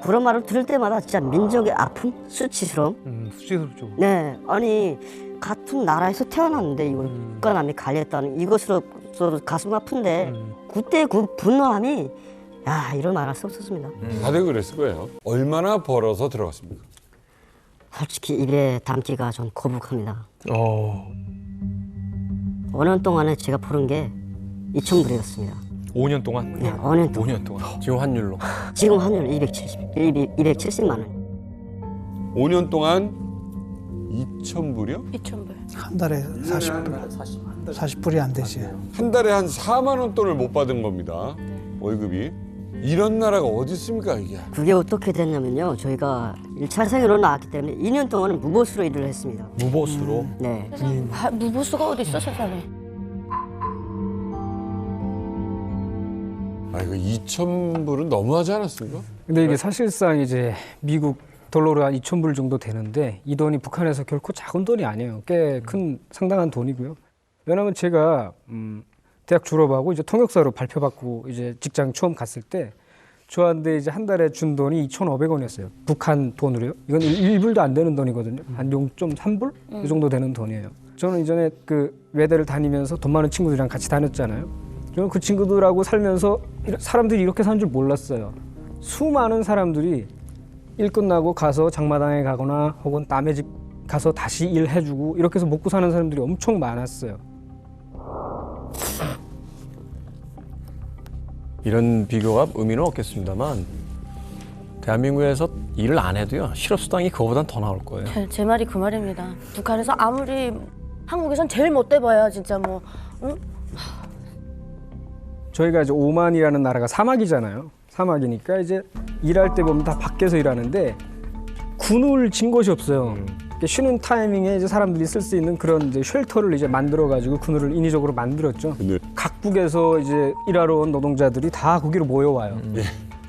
D: 그런 말을 들을 때마다 진짜 민족의 아픔, 수치스러움.
N: 수치스럽죠.
D: 네, 아니 같은 나라에서 태어났는데 이걸 국가남이 갈렸다는 이것으로서 가슴 아픈데 그때 그 분노함이 야 이런 말할 수 없었습니다.
H: 다들 그랬을 거예요. 얼마나 벌어서 들어갔습니까?
D: 솔직히 입에 담기가 좀 거북합니다. 5년 동안에 제가 벌은 게 2,000불이었습니다.
A: 5년 동안?
D: 네, 5년 동안.
A: 5년 동안.
G: 지금 환율로.
D: 지금 환율 270만 원.
H: 5년 동안 2,000불이요?
B: 2,000불.
K: 한 달에 40불이 안 되지.
H: 한 달에 한 4만 원 돈을 못 받은 겁니다. 월급이. 이런 나라가 어디 있습니까 이게?
D: 그게 어떻게 됐냐면요. 저희가 1차 생으로 나왔기 때문에 2년 동안은 무보수로 일을 했습니다.
G: 무보수로?
D: 네.
C: 무보수가 어디 있어 세상에.
H: 아 이거 2,000불은 너무하지 않았습니까?
J: 근데 이게 사실상 이제 미국 달러로 한 2,000불 정도 되는데 이 돈이 북한에서 결코 작은 돈이 아니에요. 꽤 큰 상당한 돈이고요. 왜냐하면 제가 대학 졸업하고 이제 통역사로 발표받고 이제 직장 처음 갔을 때 저한테 이제 한 달에 준 돈이 2,500원이었어요. 북한 돈으로요. 이건 1불도 안 되는 돈이거든요. 한 0.3불 이 정도 되는 돈이에요. 저는 이전에 그 외대를 다니면서 돈 많은 친구들이랑 같이 다녔잖아요. 저는 그 친구들하고 살면서 사람들이 이렇게 사는 줄 몰랐어요. 수많은 사람들이 일 끝나고 가서 장마당에 가거나 혹은 남의 집 가서 다시 일해주고 이렇게 해서 먹고 사는 사람들이 엄청 많았어요.
G: 이런 비교가 의미는 없겠습니다만 대한민국에서 일을 안 해도요 실업수당이 그거보단 더 나올 거예요.
C: 제 말이 그 말입니다. 북한에서 아무리 한국에선 제일 못돼 봐야 진짜 뭐 응?
J: 저희가 이제 오만이라는 나라가 사막이잖아요. 사막이니까 이제 일할 때 보면 다 밖에서 일하는데 군을 진 곳이 없어요. 쉬는 타이밍에 이제 사람들이 쓸 수 있는 그런 이제 쉘터를 이제 만들어 가지고 그늘을 인위적으로 만들었죠. 각국에서 이제 일하러 온 노동자들이 다 거기로 모여와요.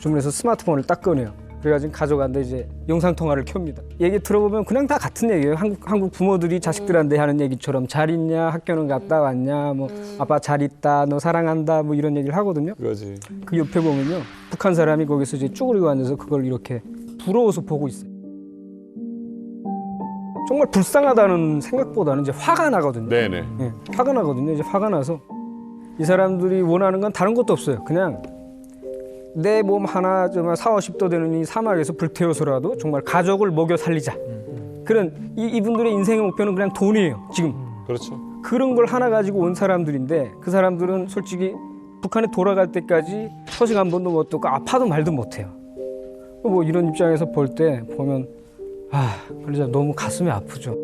J: 주문해서 스마트폰을 딱 꺼내요. 그래가지고 가져간데 이제 영상 통화를 켭니다. 얘기 들어보면 그냥 다 같은 얘기예요. 한국 부모들이 자식들한테 하는 얘기처럼 잘 있냐, 학교는 갔다 왔냐, 뭐 아빠 잘 있다, 너 사랑한다, 뭐 이런 얘기를 하거든요.
H: 그거지.
J: 그 옆에 보면요, 북한 사람이 거기서 이제 쭈그리고 앉아서 그걸 이렇게 부러워서 보고 있어요. 정말 불쌍하다는 생각보다는 이제 화가 나거든요.
H: 네네.
J: 네, 화가 나거든요. 이제 화가 나서 이 사람들이 원하는 건 다른 것도 없어요. 그냥 내 몸 하나 정말 40~50도 되는 이 사막에서 불태워서라도 정말 가족을 먹여 살리자. 그런 이분들의 인생의 목표는 그냥 돈이에요. 지금.
H: 그렇죠.
J: 그런 걸 하나 가지고 온 사람들인데 그 사람들은 솔직히 북한에 돌아갈 때까지 소식 한 번도 못 듣고 아파도 말도 못해요. 뭐 이런 입장에서 볼 때 보면 진짜 너무 가슴이 아프죠.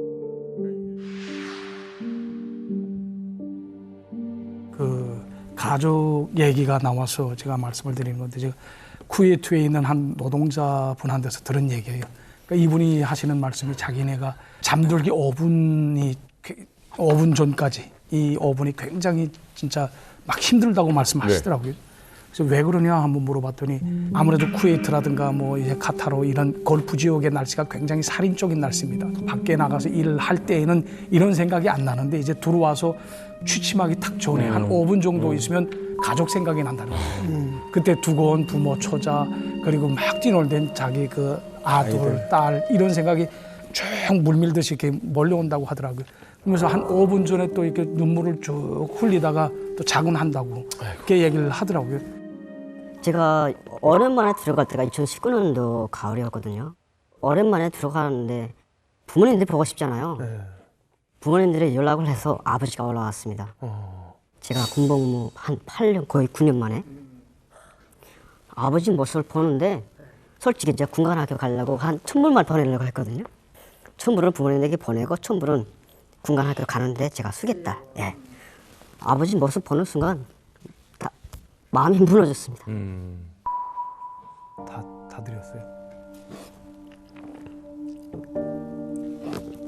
K: 그 가족 얘기가 나와서 제가 말씀을 드리는 건데 제가 쿠웨이트에 있는 한 노동자분한테서 들은 얘기예요. 그러니까 이분이 하시는 말씀이 자기네가 잠들기 5분 전까지 이 5분이 굉장히 진짜 막 힘들다고 말씀하시더라고요. 그래서 왜 그러냐 한번 물어봤더니 아무래도 쿠웨이트라든가 뭐 이제 카타르 이런 걸프 지역의 날씨가 굉장히 살인적인 날씨입니다. 밖에 나가서 일을 할 때에는 이런 생각이 안 나는데 이제 들어와서 취침하기 딱 전에 한 5분 정도 있으면 가족 생각이 난다는 거예요. 그때 두고 온 부모, 처자 그리고 막 뛰놀던 자기 그 아들, 딸 이런 생각이 쭉 물밀듯이 이렇게 몰려온다고 하더라고요. 그러면서 한 5분 전에 또 이렇게 눈물을 쭉 흘리다가 또 자군한다고 그렇게 얘기를 하더라고요.
D: 제가 오랜만에 들어갈 때가 2019년도 가을이었거든요. 오랜만에 들어가는데 부모님들 보고 싶잖아요. 부모님들이 연락을 해서 아버지가 올라왔습니다. 제가 군복무 한 8년, 거의 9년 만에 아버지 모습을 보는데 솔직히 이제 군관학교 가려고 한 1,000불만 보내려고 했거든요. 1,000불을 부모님에게 보내고 1,000불은 군관학교 가는데 제가 쓰겠다. 예. 아버지 모습 보는 순간 마음이 무너졌습니다.
N: 다 드렸어요.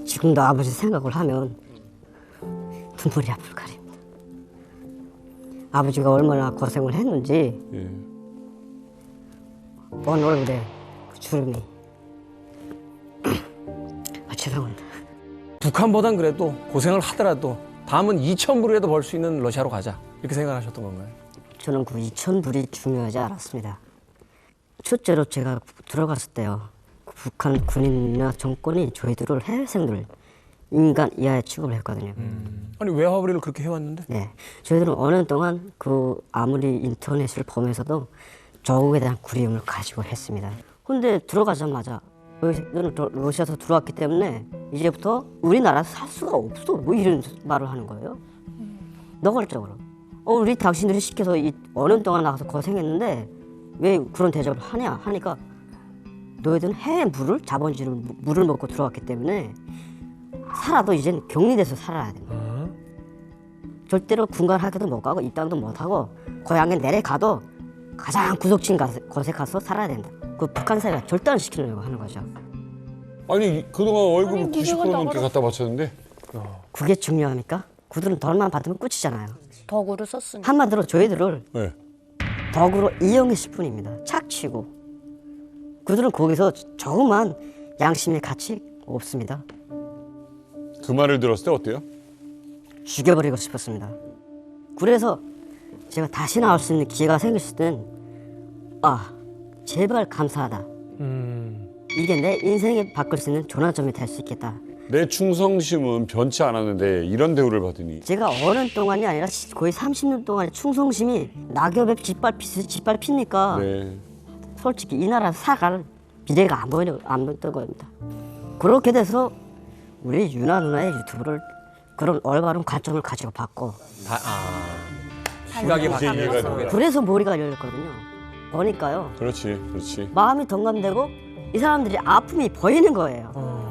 D: 지금도 아버지 생각을 하면 눈물이 앞을 가립니다. 아버지가 얼마나 고생을 했는지 먼 얼굴에 그 주름이 죄송합니다.
G: 북한보단 그래도 고생을 하더라도 다음은 2,000불이라도 벌 수 있는 러시아로 가자 이렇게 생각하셨던 건가요?
D: 저는 그 2,000불이 중요하지 않았습니다. 첫째로 제가 들어갔을 때요. 북한 군인이나 정권이 저희들을 해외생들 인간 이하에 취급을 했거든요.
G: 아니 외화벌이를 그렇게 해왔는데?
D: 네, 저희들은 어느 년 동안 그 아무리 인터넷을 보면서도 조국에 대한 그리움을 가지고 했습니다. 근데 들어가자마자 너는 러시아에서 들어왔기 때문에 이제부터 우리나라에서 살 수가 없어 뭐 이런 말을 하는 거예요. 노골적으로. 우리 당신들이 시켜서 어느 년 동안 나가서 고생했는데 왜 그런 대접을 하냐 하니까 너희들은 해외 물을 자본주의 물을 먹고 들어왔기 때문에 살아도 이젠 격리돼서 살아야 된다. 절대로 군관 학교도 못 가고 입당도 못 하고 고향에 내려가도 가장 구석진 곳에 가서 살아야 된다. 그 북한 사회가 절단을 시키려고 하는 거죠.
H: 아니 그동안 월급 90% 넘게 갖다 바쳤는데
D: 그게 중요합니까? 그들은 돈만 받으면 끝이잖아요.
C: 덕으로 썼으니까.
D: 한마디로 저희들을
H: 네.
D: 덕으로 이용했을 뿐입니다. 착취고. 그들은 거기서 조그만 양심의 가치 없습니다.
H: 그 말을 들었을 때 어때요?
D: 죽여버리고 싶었습니다. 그래서 제가 다시 나올 수 있는 기회가 생겼을 때는 제발 감사하다. 이게 내 인생에 바꿀 수 있는 전환점이 될 수 있겠다.
H: 내 충성심은 변치 않았는데 이런 대우를 받으니
D: 제가 어느 년 동안이 아니라 거의 30년 동안의 충성심이 낙엽에 짓밟히니까
H: 네.
D: 솔직히 이 나라 살아갈 미래가 안 보였던 겁니다. 그렇게 돼서 우리 유나 누나의 유튜브를 그런 올바른 관점을 가지고 봤고
G: 시각이 바뀌면서
D: 그래서 머리가 열렸거든요. 보니까요.
H: 그렇지.
D: 마음이 동감되고 이 사람들이 아픔이 보이는 거예요.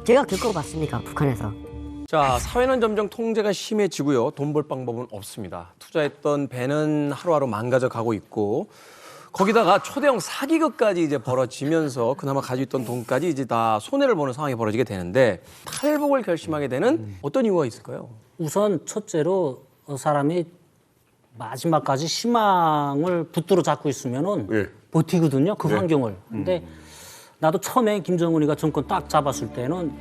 D: 제가 겪어봤습니까 북한에서.
G: 자, 사회는 점점 통제가 심해지고요. 돈 벌 방법은 없습니다. 투자했던 배는 하루하루 망가져 가고 있고 거기다가 초대형 사기극까지 이제 벌어지면서 그나마 가지고 있던 돈까지 이제 다 손해를 보는 상황이 벌어지게 되는데 탈북을 결심하게 되는 어떤 이유가 있을까요?
P: 우선 첫째로 사람이 마지막까지 희망을 붙들어 잡고 있으면은 버티거든요. 그 환경을. 근데 나도 처음에 김정은이가 정권 딱 잡았을 때는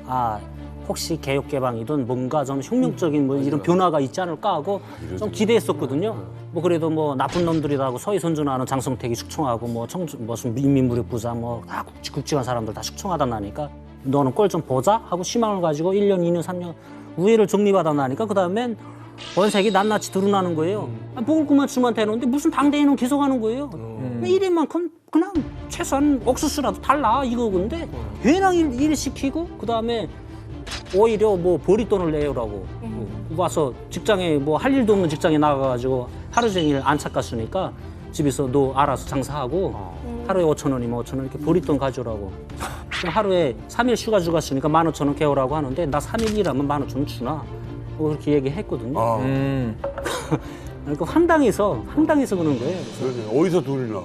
P: 혹시 개혁 개방이든 뭔가 좀 혁명적인 뭐 이런 변화가 있지 않을까 하고 좀 기대했었거든요. 뭐 그래도 뭐 나쁜 놈들이라고 서해 선전하는 장성택이 숙청하고 뭐 무슨 인민무력부자 뭐 다 굵직한 사람들 다 숙청하다 나니까 너는 꼴 좀 보자 하고 희망을 가지고 1년, 2년, 3년 우회를 정리받아 나니까 그다음엔 원색이 낱낱이 드러나는 거예요. 먹을 것만 주면 되는데 무슨 당대인은 계속하는 거예요. 일인만큼 그냥 최소한 옥수수라도 달라 이거 근데 괜한 일 시키고 그다음에 오히려 뭐 보리돈을 내요라고 와서 직장에 뭐 할 일도 없는 직장에 나가가지고 하루 종일 안착 갔으니까 집에서 너 알아서 장사하고 하루에 5,000원이면 5,000원 이렇게 보리돈 가져오라고. 하루에 3일 휴가 주갔으니까 15,000원 개오라고 하는데 나 3일 일하면 15,000원 주나 뭐 그렇게 얘기했거든요. 그러니까 황당해서 그러는 거예요.
H: 그러네. 어디서 돈을 나?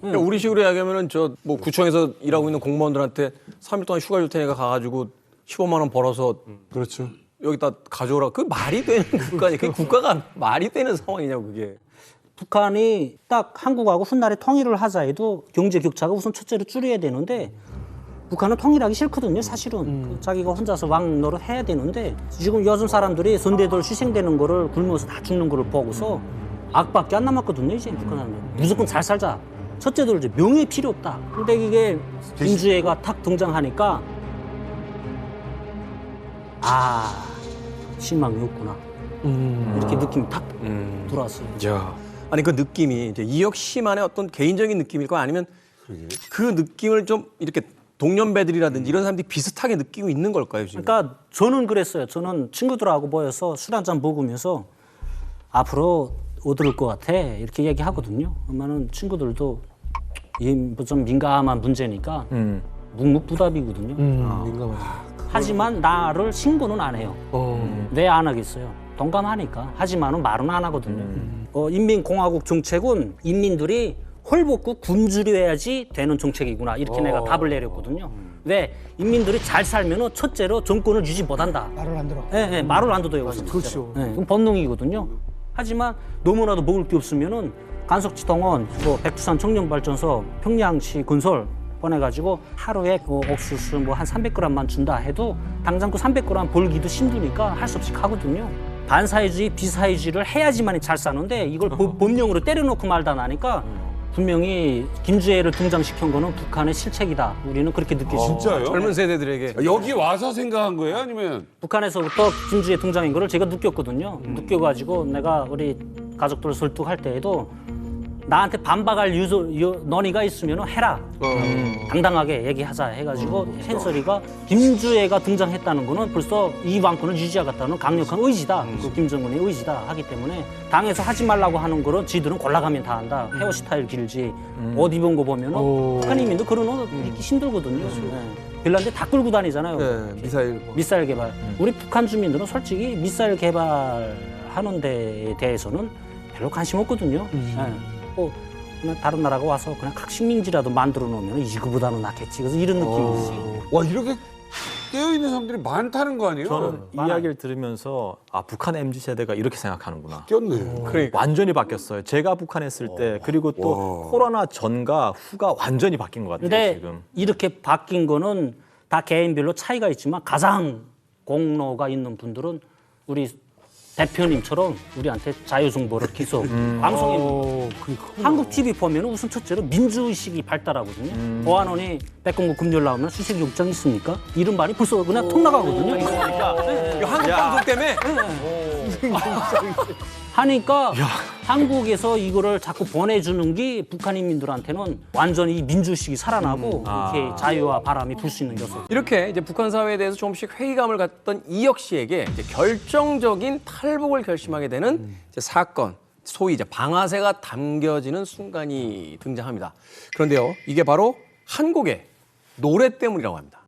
G: 그러니까 우리 식으로 이야기하면은 저 뭐 구청에서 일하고 있는 공무원들한테 3일 동안 휴가 줄 테니까 가가지고 15만 원 벌어서
H: 그렇죠.
G: 여기다 가져오라. 그 말이 되는 국가니? 그 국가가 말이 되는 상황이냐고 그게.
P: 북한이 딱 한국하고 훗날에 통일을 하자 해도 경제 격차가 우선 첫째로 줄여야 되는데 북한은 통일하기 싫거든요, 사실은. 자기가 혼자서 왕 노릇 해야 되는데 지금 요즘 사람들이 선대들 희생되는 거를 굶어서 다 죽는 거를 보고서 악밖에 안 남았거든요, 이제 북한은. 무조건 잘 살자. 첫째들 이제 명예 필요 없다. 근데 이게 김주애가 탁 등장하니까 실망이 없구나. 이렇게 느낌이 탁 들어왔어요.
G: 야. 아니 그 느낌이 이제 이혁 씨만의 어떤 개인적인 느낌일까 아니면 그 느낌을 좀 이렇게 동년배들이라든지 이런 사람들이 비슷하게 느끼고 있는 걸까요, 지금?
P: 그러니까 저는 그랬어요. 저는 친구들하고 모여서 술 한잔 먹으면서 앞으로 어두울 것 같아 이렇게 얘기하거든요. 그러면은 친구들도 좀 민감한 문제니까 묵묵부답이거든요.
G: 민감하지.
P: 하지만 나를 신고는 안 해요. 왜 안 하겠어요? 동감하니까. 하지만은 말은 안 하거든요. 인민공화국 정책은 인민들이 홀벗고 굶주려야지 되는 정책이구나. 이렇게 내가 답을 내렸거든요. 왜? 인민들이 잘 살면은 첫째로 정권을 유지 못한다.
K: 말을 안 들어.
P: 네, 말을 안 듣어요.
K: 그렇죠.
P: 네, 그건 본능이거든요. 하지만 너무나도 먹을 게 없으면은 간석지동원, 백두산 청년발전소, 평양시 건설 꺼내가지고 하루에 옥수수 뭐 한 300g만 준다 해도 당장 그 300g 벌기도 힘드니까 할 수 없이 가거든요. 반사회주의, 비사회주의를 해야지만 잘 사는데 이걸 법령으로 때려놓고 말다 나니까 분명히 김주애를 등장시킨 거는 북한의 실책이다. 우리는 그렇게 느끼죠.
H: 진짜요?
G: 젊은 세대들에게.
H: 여기 와서 생각한 거예요? 아니면?
P: 북한에서부터 김주애 등장인 거를 제가 느꼈거든요. 느껴가지고 내가 우리 가족들 설득할 때에도 나한테 반박할 논의가 있으면 해라. 당당하게 얘기하자 해가지고 henso리가 김주애가 등장했다는 거는 벌써 이 왕권을 유지하겠다는 강력한 의지다. 그 김정은의 의지다 하기 때문에 당에서 하지 말라고 하는 거를 지들은 골라가면 다 한다. 헤어스타일 길지. 옷 입은 거 보면은 북한 이민도 그런 옷 입기 힘들거든요. 네. 핀란드 다 끌고 다니잖아요.
N: 네,
P: 미사일 개발. 우리 북한 주민들은 솔직히 미사일 개발하는 데에 대해서는 별로 관심 없거든요. 네. 그냥 다른 나라가 와서 그냥 각식민지라도 만들어 놓으면 이거보다는 낫겠지. 그래서 이런 느낌이지.
H: 와, 이렇게 깨어있는 사람들이 많다는 거 아니에요?
O: 저는 이야기를 들으면서 북한 MZ세대가 이렇게 생각하는구나.
H: 바뀌었네.
O: 그러니까. 완전히 바뀌었어요. 제가 북한에 있을 때 그리고 또 코로나 전과 후가 완전히 바뀐 것 같아요.
P: 근데
O: 지금.
P: 이렇게 바뀐 거는 다 개인별로 차이가 있지만 가장 공로가 있는 분들은 우리 대표님처럼 우리한테 자유정보를 계속 방송에 한국 TV 보면 우선 첫째로 민주의식이 발달하거든요. 보안원이 백공국 금요일 나오면 수색 욕장 있습니까? 이런 말이 벌써 그냥 통 나가거든요.
G: 한국 방송 때문에?
P: 하니까 한국에서 이거를 자꾸 보내주는 게 북한 인민들한테는 완전히 민주의식이 살아나고 이렇게 자유와 바람이 불 수 있는 요소.
G: 이렇게 이제 북한 사회에 대해서 조금씩 회의감을 갖던 이혁 씨에게 이제 결정적인 탈북을 결심하게 되는 이제 사건, 소위 이제 방아쇠가 당겨지는 순간이 등장합니다. 그런데요, 이게 바로 한 곡의 노래 때문이라고 합니다.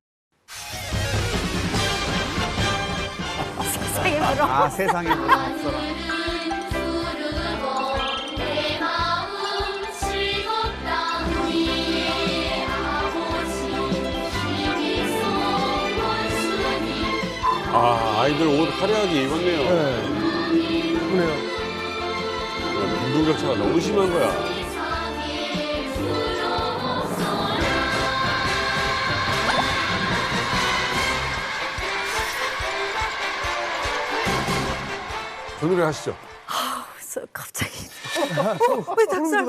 B: 세상에 물어.
Q: 세상에 물어.
H: 아이들 옷 화려하게 입었네요.
N: 그래요.
H: 빈부격차가 너무 심한 거야. 저 노래 하시죠.
R: 갑자기 왜 닭살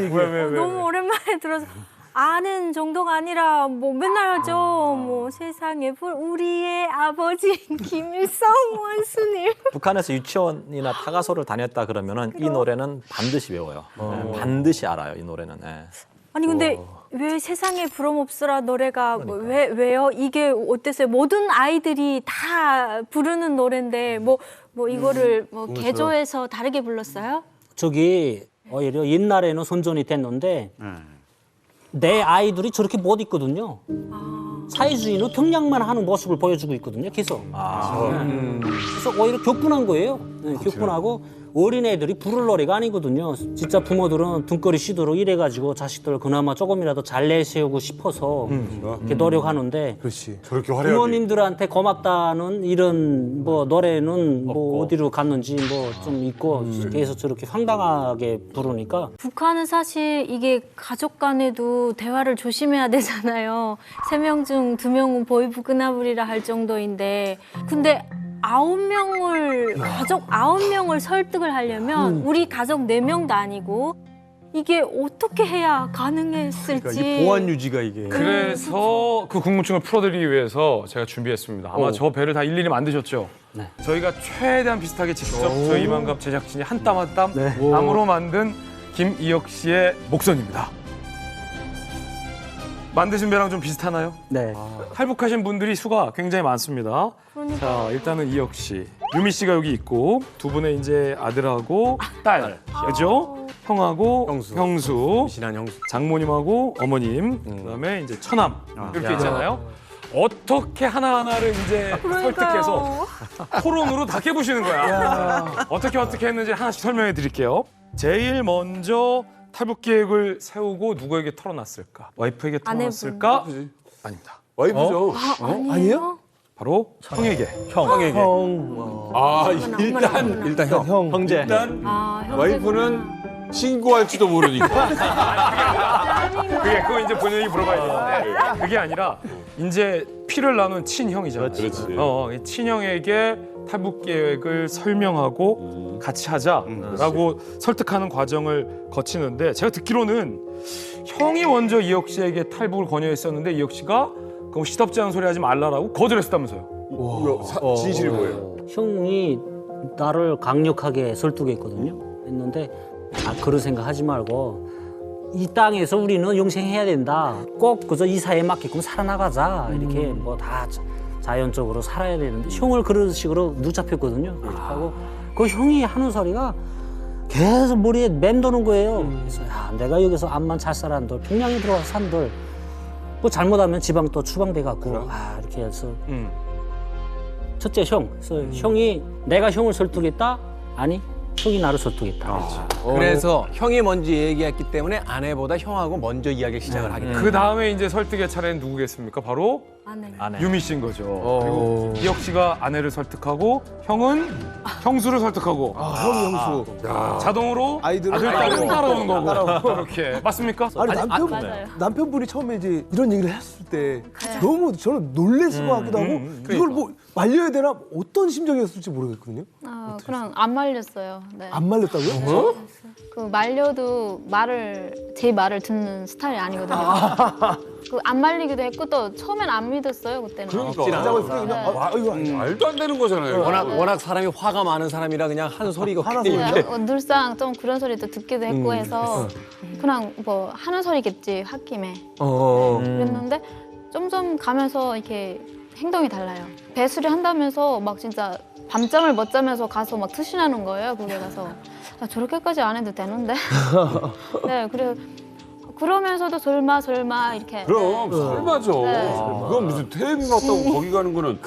R: 보여요? 너무 오랜만에 들어서 아는 정도가 아니라 뭐 맨날 하죠. 뭐 세상에 우리의 아버지 김일성 원수님.
O: 북한에서 유치원이나 타가소를 다녔다 그러면은 이 노래는 반드시 외워요. 반드시 알아요, 이 노래는.
R: 아니 근데 왜 세상에 부름없으라 노래가 왜요? 이게 어땠어요? 모든 아이들이 다 부르는 노래인데 뭐 이거를 개조해서 다르게 불렀어요?
P: 저기 오히려 옛날에는 선전이 됐는데 내 아이들이 저렇게 못 있거든요. 사회주의는 평양만 하는 모습을 보여주고 있거든요. 계속. 그래서 오히려 격분한 거예요. 격분하고 어린애들이 부를 노래가 아니거든요. 진짜 부모들은 등거리 쉬도록 이래가지고 자식들 그나마 조금이라도 잘 내세우고 싶어서 이렇게 노력하는데
N: 그렇지.
H: 저렇게 화려하게.
P: 부모님들한테 고맙다는 이런 뭐 노래는 뭐 어디로 갔는지 뭐 좀 있고 계속 저렇게 황당하게 부르니까
R: 북한은 사실 이게 가족 간에도 대화를 조심해야 되잖아요. 3명 중 2명은 보이브 끄나브리라 할 정도인데 근데 9명을 가족 9명을 설득을 하려면 우리 가족 4명도 아니고 이게 어떻게 해야 가능했을지.
G: 그러니까 이 보안 유지가 이게.
A: 그래서 그 궁금증을 풀어드리기 위해서 제가 준비했습니다. 아마 저 배를 다 일일이 만드셨죠?
P: 네.
A: 저희가 최대한 비슷하게 직접 저희 이만갑 제작진이 한 땀 한 땀 땀으로 만든 김이혁 씨의 목선입니다. 만드신 배랑 좀 비슷하나요?
P: 네.
A: 탈북하신 분들이 수가 굉장히 많습니다. 자, 일단은 이혁 씨, 유미 씨가 여기 있고 두 분의 이제 아들하고 딸, 그죠? 형하고 형수,
G: 신한 형수,
A: 장모님하고 어머님, 그다음에 이제 처남 이렇게 있잖아요. 어떻게 하나하나를 이제 설득해서 토론으로 다 깨부시는 거야. 어떻게 했는지 하나씩 설명해 드릴게요. 제일 먼저 탈북 계획을 세우고 누구에게 털어놨을까? 와이프에게 털어놨을까? 아닙니다.
H: 와이프죠.
R: 아니에요?
A: 바로 형에게.
O: 형에게.
H: 아, 일단 형.
O: 형제.
H: 일단
R: 형제구나.
H: 와이프는 신고할지도 모르니까.
A: 그거 이제 본인이 물어봐야 되는데 그게 아니라 이제 피를 나눈 친형이잖아요.
H: 그렇지.
A: 이 친형에게 탈북 계획을 설명하고 같이 하자라고 설득하는 과정을 거치는데 제가 듣기로는 형이 먼저 이혁 씨에게 탈북을 권유했었는데 이혁 씨가 그럼 시덥지 않은 소리 하지 말라라고 거절했다면서요.
H: 진실이 뭐예요?
P: 형이 나를 강력하게 설득했거든요. 했는데 그런 생각 하지 말고 이 땅에서 우리는 용생해야 된다. 꼭 그저 이 사회에 맞게끔 살아나가자. 이렇게 뭐 다 자연적으로 살아야 되는데 형을 그런 식으로 누잡혔거든요. 하고 그 형이 하는 소리가 계속 머리에 맴도는 거예요. 그래서 야, 내가 여기서 암만 잘 살았는들 평양에 들어가서 산들 뭐 잘못하면 지방 또 추방돼 갖고 이렇게 해서 첫째 형. 그래서 형이 내가 형을 설득했다? 아니 형이 나를 설득했다.
G: 그래서 형이 먼저 얘기했기 때문에 아내보다 형하고 먼저 이야기 시작을 하게 됐어요.
A: 그 다음에 이제 설득의 차례는 누구겠습니까? 바로
G: 아내.
A: 유미 씨인 거죠. 그리고 이혁 씨가 아내를 설득하고 형은 형수를 설득하고
N: 형이 형수.
A: 자동으로 아들은 따라오는 거고 그렇게 맞습니까?
N: 아니 남편분이 처음에 이제 이런 얘기를 했을 때 너무 저는 놀랬을 것 같기도 하고 이걸 뭐 말려야 되나 어떤 심정이었을지 모르겠거든요.
R: 그냥 안 말렸어요. 네.
N: 안 말렸다고요?
R: 그 말려도 제 말을 듣는 스타일이 아니거든요. 그 안 말리기도 했고 또 처음엔 안 믿었어요 그때는.
H: 그러니까. 말도 안 되는 거잖아요.
G: 워낙 사람이 화가 많은 사람이라 그냥 한 소리가
R: 늘상 좀 그런 소리도 듣기도 했고 해서 그냥 뭐 하는 소리겠지 홧김에 그랬는데 점점 가면서 이렇게 행동이 달라요. 배수리 한다면서 막 진짜 밤잠을 못 자면서 가서 막 투신하는 거예요. 거기 가서 저렇게까지 안 해도 되는데. 네, 그러면서도 설마 이렇게.
H: 그럼 설마죠. 그건 무슨 텔레비 봤다고 거기 가는 거는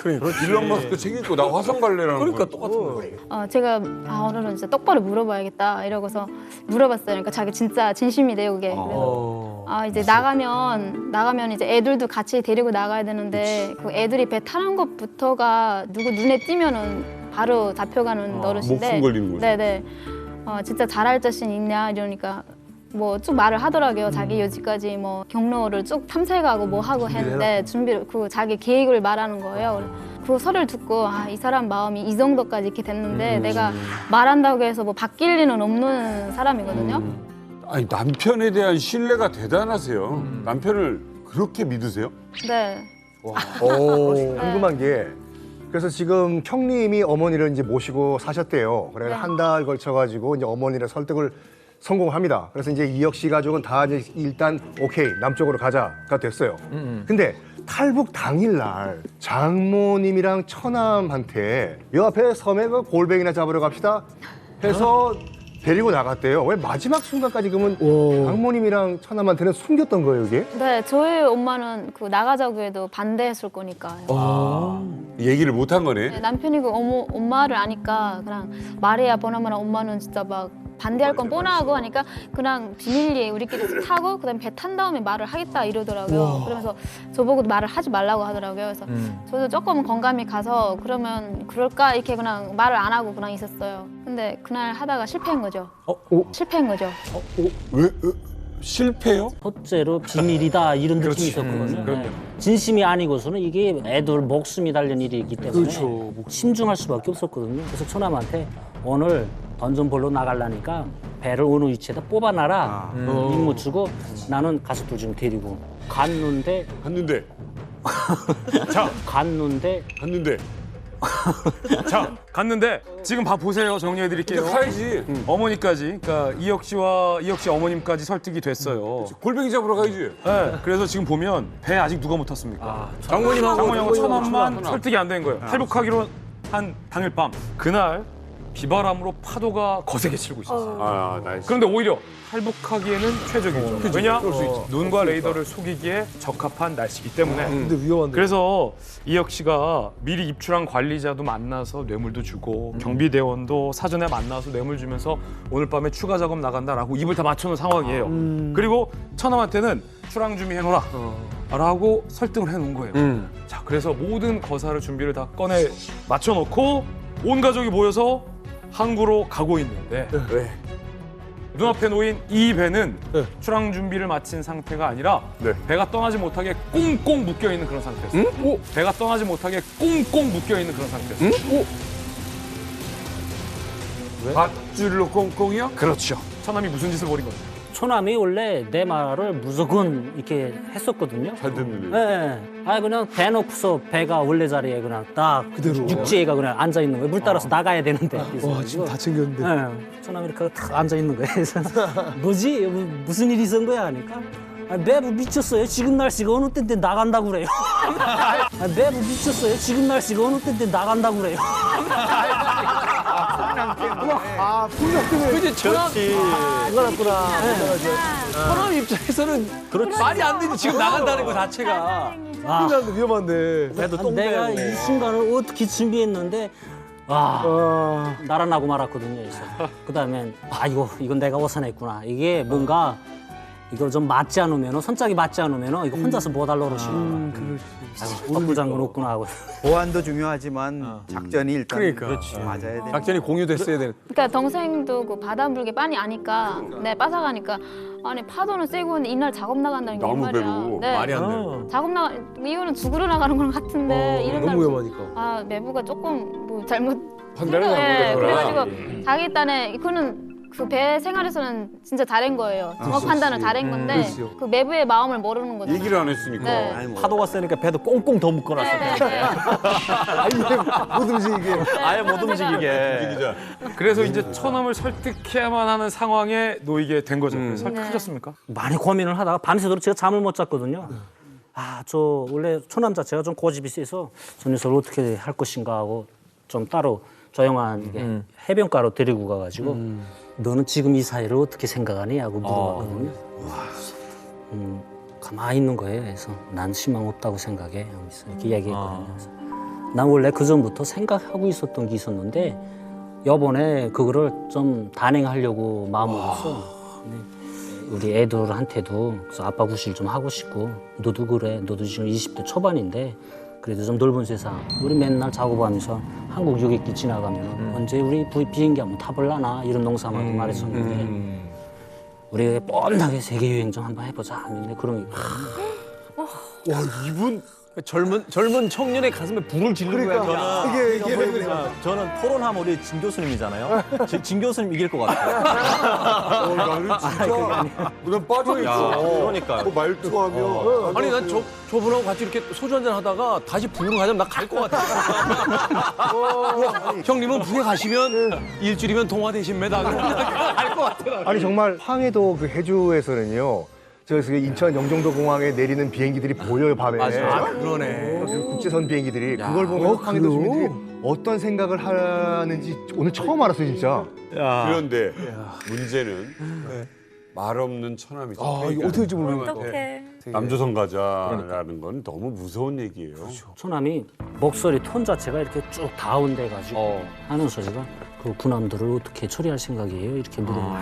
H: 일론 머스크 책 읽고 나 화성 갈래라는
G: 그러니까
H: 거예요.
G: 똑같은 거예요.
R: 제가 오늘은 진짜 똑바로 물어봐야겠다 이러고서 물어봤어요. 그러니까 자기 진짜 진심이래요 그게. 그래서 이제 나가면 이제 애들도 같이 데리고 나가야 되는데 그 애들이 배 타는 것부터가 누구 눈에 띄면은 바로 잡혀가는 노릇인데.
H: 목숨 걸리는 거죠.
R: 네네. 진짜 잘할 자신 있냐 이러니까. 뭐 쭉 말을 하더라고요. 자기 여지까지 뭐 경로를 쭉 탐색하고 뭐 하고 했는데 자기 계획을 말하는 거예요. 그 소리를 듣고 이 사람 마음이 이 정도까지 이렇게 됐는데 내가 말한다고 해서 뭐 바뀔 리는 없는 사람이거든요.
H: 아니 남편에 대한 신뢰가 대단하세요. 남편을 그렇게 믿으세요?
R: 네.
I: 궁금한 게 그래서 지금 형님이 어머니를 이제 모시고 사셨대요. 그래서 한 달 걸쳐가지고 이제 어머니를 설득을 성공합니다. 그래서 이제 이혁 씨 가족은 다 이제 일단 오케이 남쪽으로 가자가 됐어요. 근데 탈북 당일날 장모님이랑 처남한테 요 앞에 섬에 그 골뱅이나 잡으러 갑시다 해서 데리고 나갔대요. 왜 마지막 순간까지 그러면 장모님이랑 처남한테는 숨겼던 거예요, 이게?
R: 네, 저희 엄마는 그 나가자고 해도 반대했을 거니까요.
H: 얘기를 못 한 거네.
R: 네, 남편이 엄마를 아니까 그냥 말해야 보나마나 엄마는 진짜 막 반대할 건 뻔하고 하니까 그냥 비밀리에 우리끼리 타고 그다음에 배 탄 다음에 말을 하겠다 이러더라고요. 그러면서 저보고 말을 하지 말라고 하더라고요. 그래서 저도 조금 공감이 가서 그러면 그럴까 이렇게 그냥 말을 안 하고 그냥 있었어요. 근데 그날 하다가 실패한 거죠. 실패한 거죠.
H: 왜? 실패요?
P: 첫째로 비밀이다 이런 느낌이 있었거든요. 네. 진심이 아니고서는 이게 애들 목숨이 달린 일이기 때문에 신중할 수밖에 없었거든요. 그래서 처남한테 오늘 던전볼로 나가려니까 배를 어느 위치에다 뽑아놔라. 임무 주고 나는 가족들 좀 데리고 갔는데
A: 갔는데 지금 보세요. 정리해드릴게요.
H: 가야지.
A: 어머니까지, 그러니까 이혁 씨 어머님까지 설득이 됐어요.
H: 골뱅이 잡으러 가야지.
A: 네, 그래서 지금 보면 배 아직 누가 못 탔습니까?
G: 장모님하고
A: 처남만 설득이 안 된 거예요. 탈북하기로 한 당일 밤 그날 비바람으로 파도가 거세게 치고 있었어요. 그런데 오히려 탈북하기에는 최적이죠. 왜냐? 눈과 레이더를 속이기에 적합한 날씨이기 때문에.
N: 근데 위험한데.
A: 그래서 이혁 씨가 미리 입출한 관리자도 만나서 뇌물도 주고 경비대원도 사전에 만나서 뇌물 주면서 오늘 밤에 추가 작업 나간다라고 입을 다 맞춰놓은 상황이에요. 그리고 처남한테는 출항 준비해놓으라. 라고 설득을 해놓은 거예요. 자, 그래서 모든 거사를 준비를 다 꺼내 맞춰놓고 온 가족이 모여서 항구로 가고 있는데 눈앞에 놓인 이 배는 출항 준비를 마친 상태가 아니라 배가 떠나지 못하게 꽁꽁 묶여있는 그런 상태였어요. 배가 떠나지 못하게 꽁꽁 묶여있는 그런 상태였어요.
H: 밧줄로 꽁꽁이요?
A: 그렇죠. 처남이 무슨 짓을 벌인 거죠?
P: 처남이 원래 내 말을 무조건 이렇게 했었거든요.
H: 잘 듣는
P: 네. 그냥 배 놓고서 배가 원래 자리에 그냥 딱
N: 그대로.
P: 육지에가 그냥 앉아 있는 거예요. 물 따라서 나가야 되는데.
N: 와, 지금 다 챙겼는데.
P: 네. 처남이 이렇게 탁 앉아 있는 거예요. 그래서 뭐지? 무슨 일이 있은 거야? 하니까. 매부 미쳤어요. 지금 날씨가 어느 때인데 나간다고 그래요. 매부 미쳤어요. 지금 날씨가 어느 때인데 나간다고 그래요.
N: 풍력 때문에.
G: 그지 전화
N: 그거였구나.
G: 사람 입장에서는 말이 안 되지. 지금 나간다는 거 자체가.
N: 풍력도 위험한데.
G: 배도 똥
P: 내가
G: 배고.
P: 이 순간을 어떻게 준비했는데 날아나고 말았거든요. 그래서 그다음엔 이건 내가 오산했구나. 이게 뭔가 이걸 좀 맞지 않으면 선짝이 맞지 않으면 이거 혼자서 못 할 노릇이구나. 헛부장군 없구나 하고.
Q: 보안도 중요하지만 작전이 일단 맞아야 돼.
G: 작전이 공유됐어야 되는.
R: 그러니까 동생도 그 바닷물개 빤히 아니까 빠삭하니까 아니 파도는 세고 있는데 이날 작업 나간다는 게
H: 나무
R: 말이야.
H: 배로
G: 말이 안 돼.
R: 작업 이거는 죽으러 나가는 거랑 같은데 이런 날
N: 너무 위험하니까.
R: 매부가 조금 뭐 잘못
A: 판단을 잘못했구나.
R: 그래가지고 자기 딴에 그는 그 배 생활에서는 진짜 잘한 거예요. 정확 판단을 잘한 건데 그 매부의 마음을 모르는 거죠.
H: 얘기를 안 했으니까.
R: 네.
O: 파도가 세니까 배도 꽁꽁 더 묶어놨어.
N: 못 움직이게.
O: 아예 못 움직이게.
A: 그래서 이제 처남을 설득해야만 하는 상황에 놓이게 된 거죠. 설득하셨습니까?
P: 많이 고민을 하다가 밤새도록 제가 잠을 못 잤거든요. 저 원래 처남 자체가 좀 고집이 세서 저 녀석을 어떻게 할 것인가 하고 좀 따로 조용한 해변가로 데리고 가가지고 너는 지금 이 사회를 어떻게 생각하니? 하고 물어봤거든요. 가만히 있는 거예요. 그래서 난 희망 없다고 생각해. 하면서 이렇게 얘기했거든요. 그래서 난 원래 그 전부터 생각하고 있었던 게 있었는데 이번에 그거를 좀 단행하려고 마음먹었어. 우리 애들한테도 그래서 아빠 구실 좀 하고 싶고 너도 그래. 너도 지금 20대 초반인데 그래도 좀 넓은 세상. 우리 맨날 작업하면서 한국 여객기 지나가면 언제 우리 비행기 한번 타볼라나 이런 농담하고 말했었는데 우리 뻔하게 세계 여행 좀 한번 해보자. 하는데 그런 게
H: 와, 이분
G: 젊은 청년의 가슴에 불을 지르는 거야.
O: 저는 토론하면 우리 진 교수님이잖아요. 진 교수님 이길 것 같아요.
H: 나는 진짜 그냥 빠져있어.
O: 그러니까.
H: 그 말투하며.
G: 아니 난 저분하고 같이 이렇게 소주 한잔 하다가 다시 북으로 가자면 나 갈 것 같아. 형님은 북에 가시면 일주일이면 동화 대신매다. 갈 것 같아.
I: 아니 정말 황해도 그 해주에서는요. 저기서 인천 영종도 공항에 내리는 비행기들이 보여요 밤에.
G: 그러네.
I: 그 국제선 비행기들이 그걸 보면 황해도 주민들이 어떤 생각을 하는지 오늘 처음 알았어요 진짜.
H: 그런데 문제는 말 없는 처남이죠.
N: 이거 어떻게 될지 모르겠어.
H: 남조선 가자라는 건 너무 무서운 얘기예요.
P: 처남이 목소리 톤 자체가 이렇게 쭉 다운돼가지고 하면서 제가 그 군함들을 어떻게 처리할 생각이에요? 이렇게 물어보면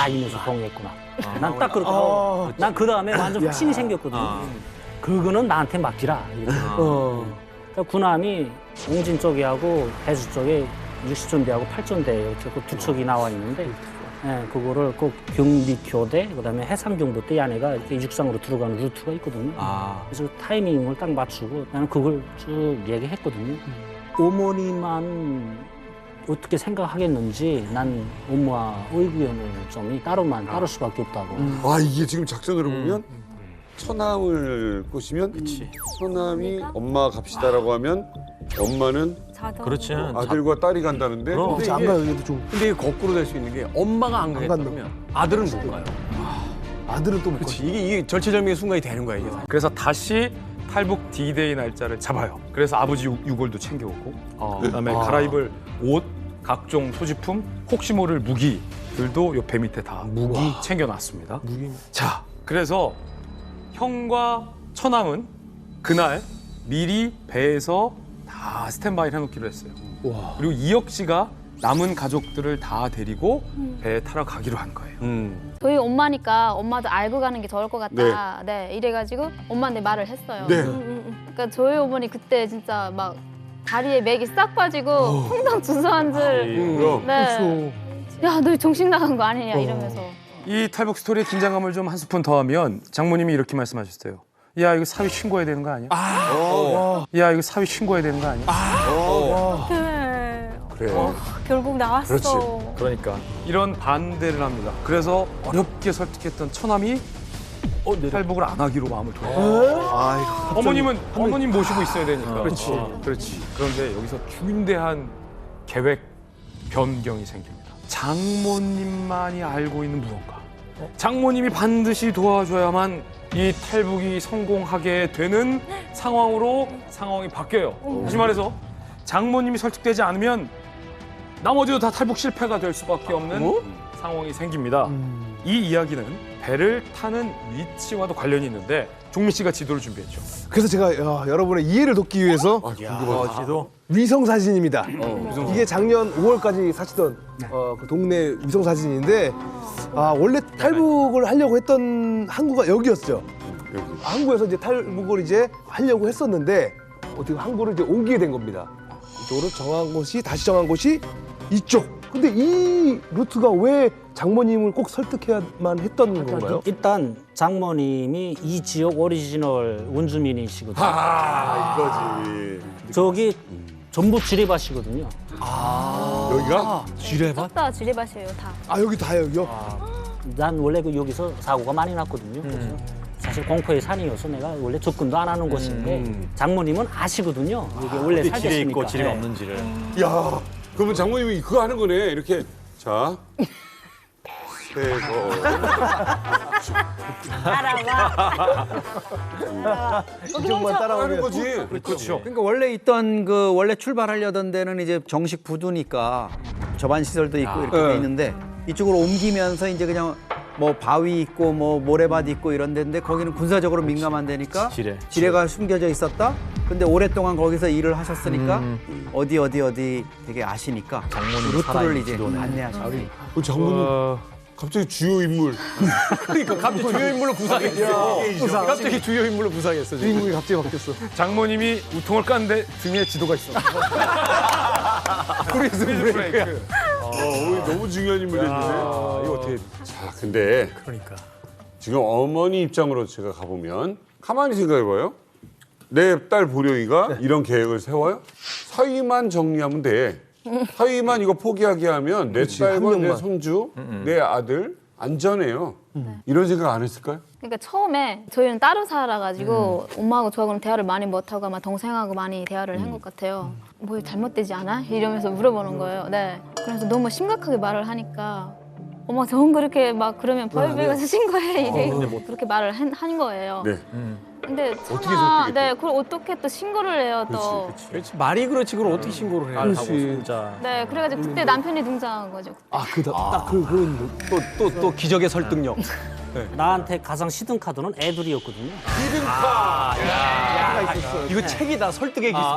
P: 이면서 동의했구나. 난 딱 그렇게 하고 난 그 다음에 완전 확신이 생겼거든요. 그거는 나한테 맡기라. 이렇게. 그러니까 군함이 옹진 쪽이하고 해수 쪽에 60전대하고 8전대 이렇게 두 척이 나와 있는데 그거를 꼭 경비교대 그다음에 해상경보대 안에가 이렇게 육상으로 들어가는 루트가 있거든요. 그래서 타이밍을 딱 맞추고 나는 그걸 쭉 얘기했거든요. 어머니만 어떻게 생각하겠는지 난 엄마 의견을 좀 따를 수밖에 없다고.
H: 이게 지금 작전으로 보면 처남을 꼬시면 처남이 엄마 갑시다라고 하면 엄마는
G: 그렇지.
H: 아들과 딸이 간다는데
N: 그렇지 안 가요 얘도 좀.
G: 근데 이게 거꾸로 될 수 있는 게 엄마가 안 가면 아들은 못 가요.
N: 아들은 또 못
G: 그렇지. 이게 절체절명의 순간이 되는 거야 이게.
A: 그래서 다시 탈북 D-Day 날짜를 잡아요. 그래서 아버지 유골도 챙겨오고 그다음에 갈아입을 옷, 각종 소지품, 혹시 모를 무기들도 요 배 밑에 다 챙겨놨습니다. 자, 그래서 형과 처남은 그날 미리 배에서 다 스탠바이를 해놓기로 했어요. 그리고 이혁 씨가 남은 가족들을 다 데리고 배에 타러 가기로 한 거예요.
R: 저희 엄마니까 엄마도 알고 가는 게 좋을 것 같다. 네, 이래가지고 엄마한테 말을 했어요.
H: 네.
R: 그러니까 저희 어머니 그때 진짜 막 다리에 맥이 싹 빠지고 홍당 주저앉은 네. 야, 너 정신 나간 거 아니냐 이러면서.
A: 이 탈북 스토리의 긴장감을 좀 한 스푼 더하면 장모님이 이렇게 말씀하셨어요. 야, 이거 사위 신고해야 되는 거 아니야? 야, 이거 사위 신고해야 되는 거 아니야?
R: 그래. 결국 나왔어.
A: 그러니까 이런 반대를 합니다. 그래서 어렵게 설득했던 처남이 탈북을 안 하기로 마음을 돌려요. 어머님 모시고 있어야 되니까. 그렇지. 그런데 여기서 중대한 계획 변경이 생깁니다. 장모님만이 알고 있는 무언가. 장모님이 반드시 도와줘야만 이 탈북이 성공하게 되는 상황이 바뀌어요. 다시 말해서 장모님이 설득되지 않으면 나머지도 다 탈북 실패가 될 수밖에 없는 상황이 생깁니다. 이 이야기는 배를 타는 위치와도 관련이 있는데 종민 씨가 지도를 준비했죠.
N: 그래서 제가 여러분의 이해를 돕기 위해서
A: 지도?
N: 위성 사진입니다. 이게 작년 5월까지 사시던 그 동네 위성 사진인데 원래 탈북을 하려고 했던 항구가 여기였어요. 항구에서 이제 탈북을 이제 하려고 했었는데 어떻게 항구를 이제 옮기게 된 겁니다. 이쪽으로 다시 정한 곳이 이쪽. 근데 이 루트가 왜 장모님을 꼭 설득해야만 했던 건가요?
P: 일단 장모님이 이 지역 오리지널 원주민이시거든요.
H: 이거지.
P: 저기 전부 지뢰밭이거든요.
H: 여기가?
P: 지뢰밭?
R: 다 지뢰밭이에요, 다.
N: 여기 다요, 여기요?
P: 난 원래 여기서 사고가 많이 났거든요. 그래서 사실 공포의 산이어서 내가 원래 접근도 안 하는 곳인데 장모님은 아시거든요. 여기 원래 살겠으니까.
O: 지뢰 있고 지뢰가 없는지를.
H: 야, 그러면 장모님이 그거 하는 거네. 이렇게 자.
N: 이쪽만 따라오는
H: 거지.
Q: 그렇죠. 그러니까 원래 있던 원래 출발하려던 데는 이제 정식 부두니까 저반 시설도 있고 이렇게 돼 있는데 이쪽으로 옮기면서 이제 그냥 뭐 바위 있고 뭐 모래밭 있고 이런 데인데 거기는 군사적으로 민감한 데니까 지뢰가 숨겨져 있었다. 근데 오랫동안 거기서 일을 하셨으니까 어디 되게 아시니까 루트를 이제 안내하셨어요.
H: 장모님 갑자기 주요 인물.
G: 그러니까 갑자기 주요 인물로 부상했어. 갑자기 주요 인물로 부상했어.
N: 주인공이 갑자기 바뀌었어.
A: 장모님이 우통을 깠는데 등에 지도가 있어.
H: 프리즌 브레이크. 너무 중요한 인물이 됐네. 이거 어떻게? 자, 근데 지금 어머니 입장으로 제가 가보면 가만히 생각해봐요. 내 딸 보령이가 이런 계획을 세워요? 사위만 정리하면 돼. 사위만 이거 포기하게 하면 내 딸과 내 손주, 내 아들 안전해요. 이런 생각 안 했을까요?
R: 그러니까 처음에 저희는 따로 살아가지고 엄마하고 저하고는 대화를 많이 못하고 아마 동생하고 많이 대화를 한 것 같아요. 뭐 잘못되지 않아? 이러면서 물어보는 거예요. 네. 그래서 너무 심각하게 말을 하니까 엄마 전 그렇게 막 그러면 벌벌 가서 신고해 이게 그렇게 말을 한 거예요.
H: 네.
R: 근데
G: 어떻게
R: 설득했겠죠? 네, 그걸 어떻게 또 신고를 해요 또.
G: 그렇지. 말이 그렇지 그걸 어떻게 신고를 해야 하고 진짜.
R: 네, 그래가지고 그때 남편이 등장한 거죠.
G: 또 기적의 설득력.
P: 나한테 가장 시든 카드는 애들이었거든요.
G: 이거 책이다 설득의 기술.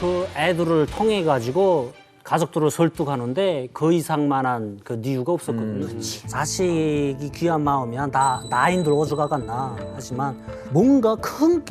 P: 그 애들을 통해 가지고 가족들을 설득하는데 그 이상만한 그 이유가 없었거든요. 자식이 귀한 마음이야. 나인들 오죽하겠나. 하지만 뭔가 큰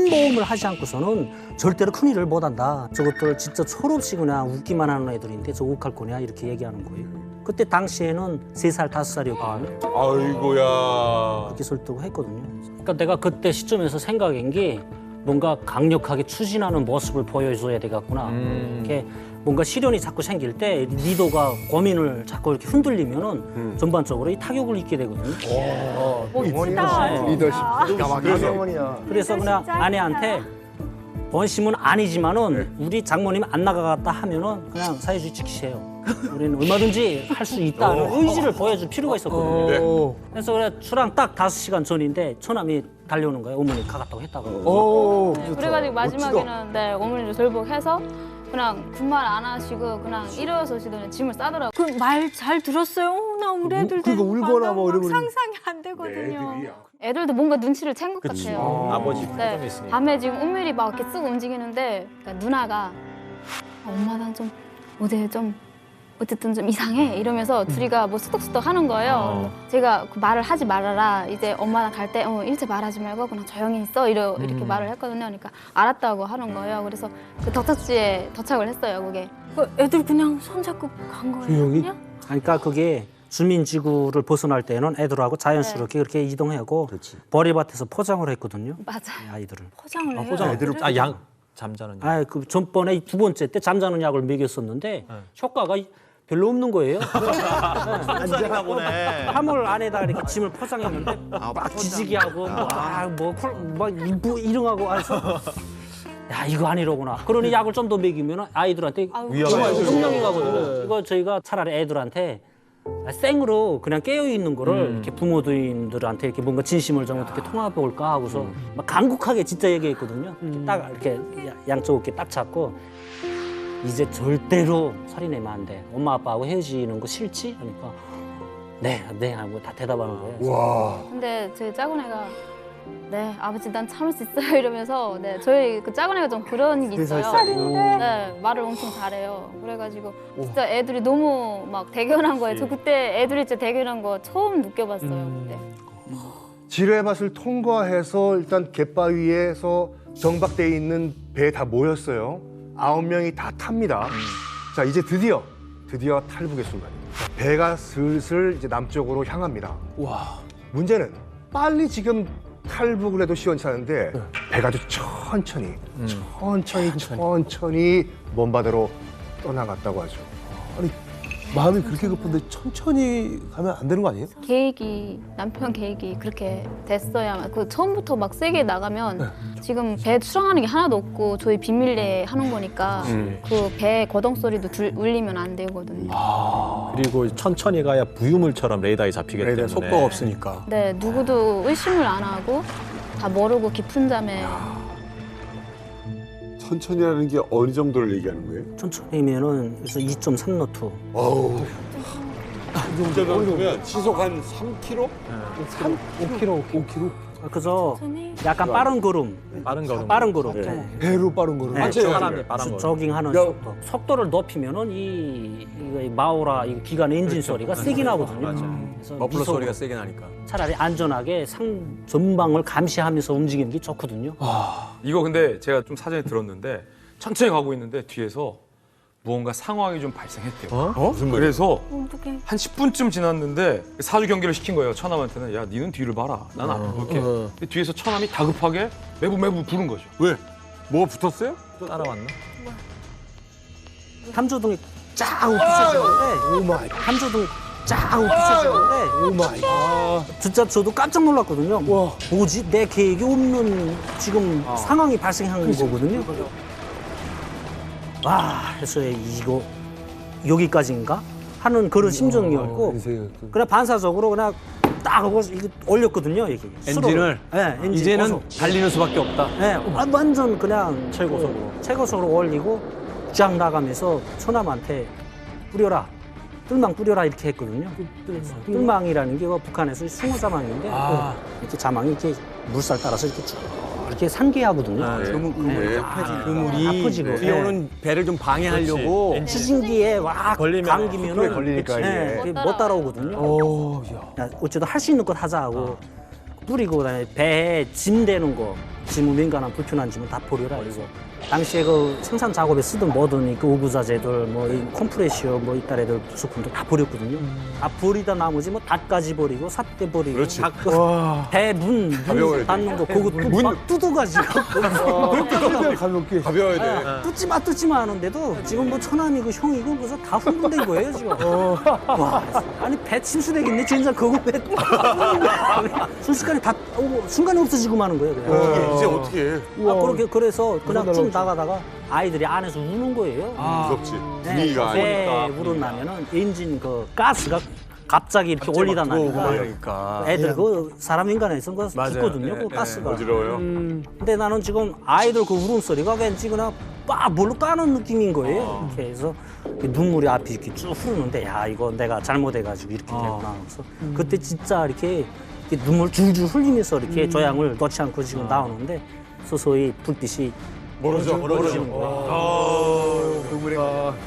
P: 모험을 하지 않고서는 절대로 큰 일을 못한다. 저것들 진짜 철없이 그냥 웃기만 하는 애들인데 저 욱할 거냐 이렇게 얘기하는 거예요. 그때 당시에는 3살, 5살이었거든요.
H: 아이고야.
P: 그렇게 설득을 했거든요. 그러니까 내가 그때 시점에서 생각한 게 뭔가 강력하게 추진하는 모습을 보여줘야 되겠구나. 이렇게 뭔가 시련이 자꾸 생길 때 리더가 고민을 자꾸 이렇게 흔들리면은 전반적으로 이 타격을 입게 되거든요.
R: 멋지다.
N: 리더십.
P: 그래서 그냥 아내한테 원심은 아니지만은 우리 장모님 안 나가겠다 하면은 그냥 사회주의 지키세요. 우리는 얼마든지 할 수 있다는 의지를 보여줄 필요가 있었거든요. 그래서 그래 출항 딱 5시간 전인데 처남이 달려오는 거예요. 어머니 가겠다고 했다고.
R: 그래가지고 마지막에는 네, 어머니를 돌복해서 그냥 군말 안 하시고 그냥 일어서시더니 짐을 싸더라고요. 그 말 잘 들었어요? 나 우리 애들
N: 그러니까 울거나 뭐 이러면
R: 상상이 안 되거든요. 애들도 뭔가 눈치를 챈 것 같아요.
O: 아버지
R: 네,
O: 표정이 있으니까.
R: 밤에 지금 은밀히 막 이렇게 쓱 움직이는데 그러니까 누나가 엄마랑 좀
B: 어제 좀 어쨌든 좀 이상해 이러면서 둘이가 뭐 수덕수덕 하는 거예요. 제가 그 말을 하지 말아라. 이제 엄마랑 갈 때 일체 말하지 말고 그냥 조용히 있어 이렇게 말을 했거든요. 그러니까 알았다고 하는 거예요. 그래서 그 도착지에 도착을 했어요. 그게 애들 그냥 손잡고 간 거예요.
P: 조용히?
B: 그냥?
P: 그러니까 그게 주민지구를 벗어날 때는 애들하고 자연스럽게 그렇게 이동하고 머리밭에서 포장을 했거든요.
B: 맞아요.
P: 아이들을.
B: 포장을 해요.
O: 포장
B: 애들을?
O: 양 잠자는 약.
P: 그 전번에 두 번째 때 잠자는 약을 먹였었는데 효과가 별로 없는 거예요.
O: 쌀이나 보네.
P: 화물 안에다 이렇게 짐을 포장했는데 막 지지기하고 뭐 이ring하고 해서 야 이거 아니로구나. 그러니 약을 좀 더 먹이면 아이들한테 분명히 가거든요. 이거 저희가 차라리 애들한테 생으로 그냥 깨어 있는 거를 이렇게 부모들한테 이렇게 뭔가 진심을 좀 어떻게 통화해 볼까 하고서 막 간곡하게 진짜 얘기했거든요. 딱 이렇게 양쪽 이렇게 딱 잡고 이제 절대로 살인하면 안 돼. 엄마 아빠하고 헤어지는 거 싫지? 하니까 네 하고 다 대답하는 거예요.
H: 와.
B: 근데 제 작은 애가 네 아버지 난 참을 수 있어요 이러면서 네 저희 그 작은 애가 좀 그런 게 있어요. 네 말을 엄청 잘해요. 그래가지고 진짜 애들이 너무 막 대견한 거예요. 저 그때 애들이 진짜 대견한 거 처음 느껴봤어요. 그때.
I: 지뢰 밭을 통과해서 일단 갯바위에서 정박돼 있는 배에 다 모였어요. 9명이 다 탑니다. 자 이제 드디어 탈북의 순간입니다. 배가 슬슬 이제 남쪽으로 향합니다. 와 문제는 빨리 지금 탈북을 해도 시원찮은데 배가 아주 천천히 먼 바다로 떠나갔다고 하죠.
N: 아니 마음이 그렇게 급한데 천천히 가면 안 되는 거 아니에요?
B: 남편 계획이 그렇게 됐어야 그 처음부터 막 세게 나가면 지금 배 수상하는 게 하나도 없고 저희 비밀리에 하는 거니까 그 배 거동 소리도 울리면 안 되거든요.
O: 그리고 천천히 가야 부유물처럼 레이더에 잡히기 때문에
G: 속도가 없으니까.
B: 네, 누구도 의심을 안 하고 다 모르고 깊은 잠에.
H: 천천히 하는 게 어느 정도를 얘기하는 거예요?
P: 천천히면은 그래서 2.3노트.
H: 어우. 이 정도면 보면 시속 한 3km?
N: 5km.
P: 그래서 약간 빠른 걸음. 빠른 걸음.
N: 네. 배로 빠른 걸음.
P: 네,
O: 사람이 빠른 걸음.
P: 조깅하는 속도. 속도를 높이면은 이 마오라 이 기관 엔진 소리가 세게 나거든요. 그래서
G: 머플러 소리가 세게 나니까.
P: 차라리 안전하게 전방을 감시하면서 움직이는 게 좋거든요.
A: 이거 근데 제가 좀 사전에 들었는데 천천히 가고 있는데 뒤에서 무언가 상황이 좀 발생했대요.
H: 무슨 말이야?
A: 그래서 한 10분쯤 지났는데 사주 경계를 시킨 거예요. 처남한테는 야 니는 뒤를 봐라. 난 안 볼게. 근데 뒤에서 처남이 다급하게 매부 부른 거죠.
H: 왜? 뭐가 붙었어요?
O: 따라왔나?
P: 함조등이 쫙 비춰지는데 함조등이 쫙 비춰지는데 진짜 저도 깜짝 놀랐거든요. 뭐지? 내 계획이 없는 지금 상황이 발생한 거거든요. 와, 그래서 이거 여기까지인가 하는 그런 심정이었고 그냥 반사적으로 그냥 딱 하고 이거 올렸거든요. 이게
G: 엔진을.
P: 네, 엔진
G: 이제는
P: 고속.
G: 달리는 수밖에 없다.
P: 네, 완전 그냥 최고속으로 올리고 쫙 나가면서 처남한테 뿌려라. 뜰망 뿌려라 이렇게 했거든요. 뜰망이라는 게 북한에서 숭어 자망인데 이렇게 자망이 이렇게 물살 따라서 이렇게 쭉 이렇게 상기하거든요.
G: 그물이
P: 아프지고
G: 뛰어오는 배를 좀 방해하려고
P: 추진기에 와
G: 걸리면
P: 감기면은
I: 걸리니까 이게
P: 못 따라오거든요. 어쨌든 할 수 있는 것 하자 하고 뿌리고 그다음에 배에 짐 대는 거, 짐 민감한 불편한 짐은 다 버려라 이거. 당시에 그 생산 작업에 쓰던 뭐든 그 오구자재들, 뭐 이 컴프레시어, 뭐 이따 애들 부속품들 다 버렸거든요. 다 버리다 나머지 뭐 닷까지 버리고 삿대 버리고, 배문 닫는 거 그거 막 뜯어가지고
H: 가벼워야 돼.
P: 뜯지 마 하는데도 지금 뭐 처남이고 형이고 그래서 다 흥분된 거예요 지금. 와, 아니 배 침수되겠네 진짜 그거 배 순식간에 다 순간에 없어지고 마는 거예요. 그냥.
H: 이제 어떻게 해?
P: 그렇게 그래서 그냥 쭉 나가다가 아이들이 안에서 우는 거예요.
H: 무섭지. 분위기가
P: 배
H: 아니니까.
P: 우러나면은 엔진 그 가스가 갑자기 이렇게 올리다 나니까 애들 그 사람 인간에서 그 있거든요. 그 가스가.
H: 어지러워요.
P: 근데 나는 지금 아이들 그 울음소리가 왠지 그냥 뭘로 까는 느낌인 거예요. 이렇게 해서 눈물이 앞이 이렇게 쭉 흐르는데 야 이거 내가 잘못해가지고 이렇게 됐구나 하면서 그때 진짜 이렇게 눈물 줄줄 흘리면서 이렇게 조향을 넣지 않고 지금 나오는데 서서히 불빛이 멀어지는 거예요.
G: 불행하네.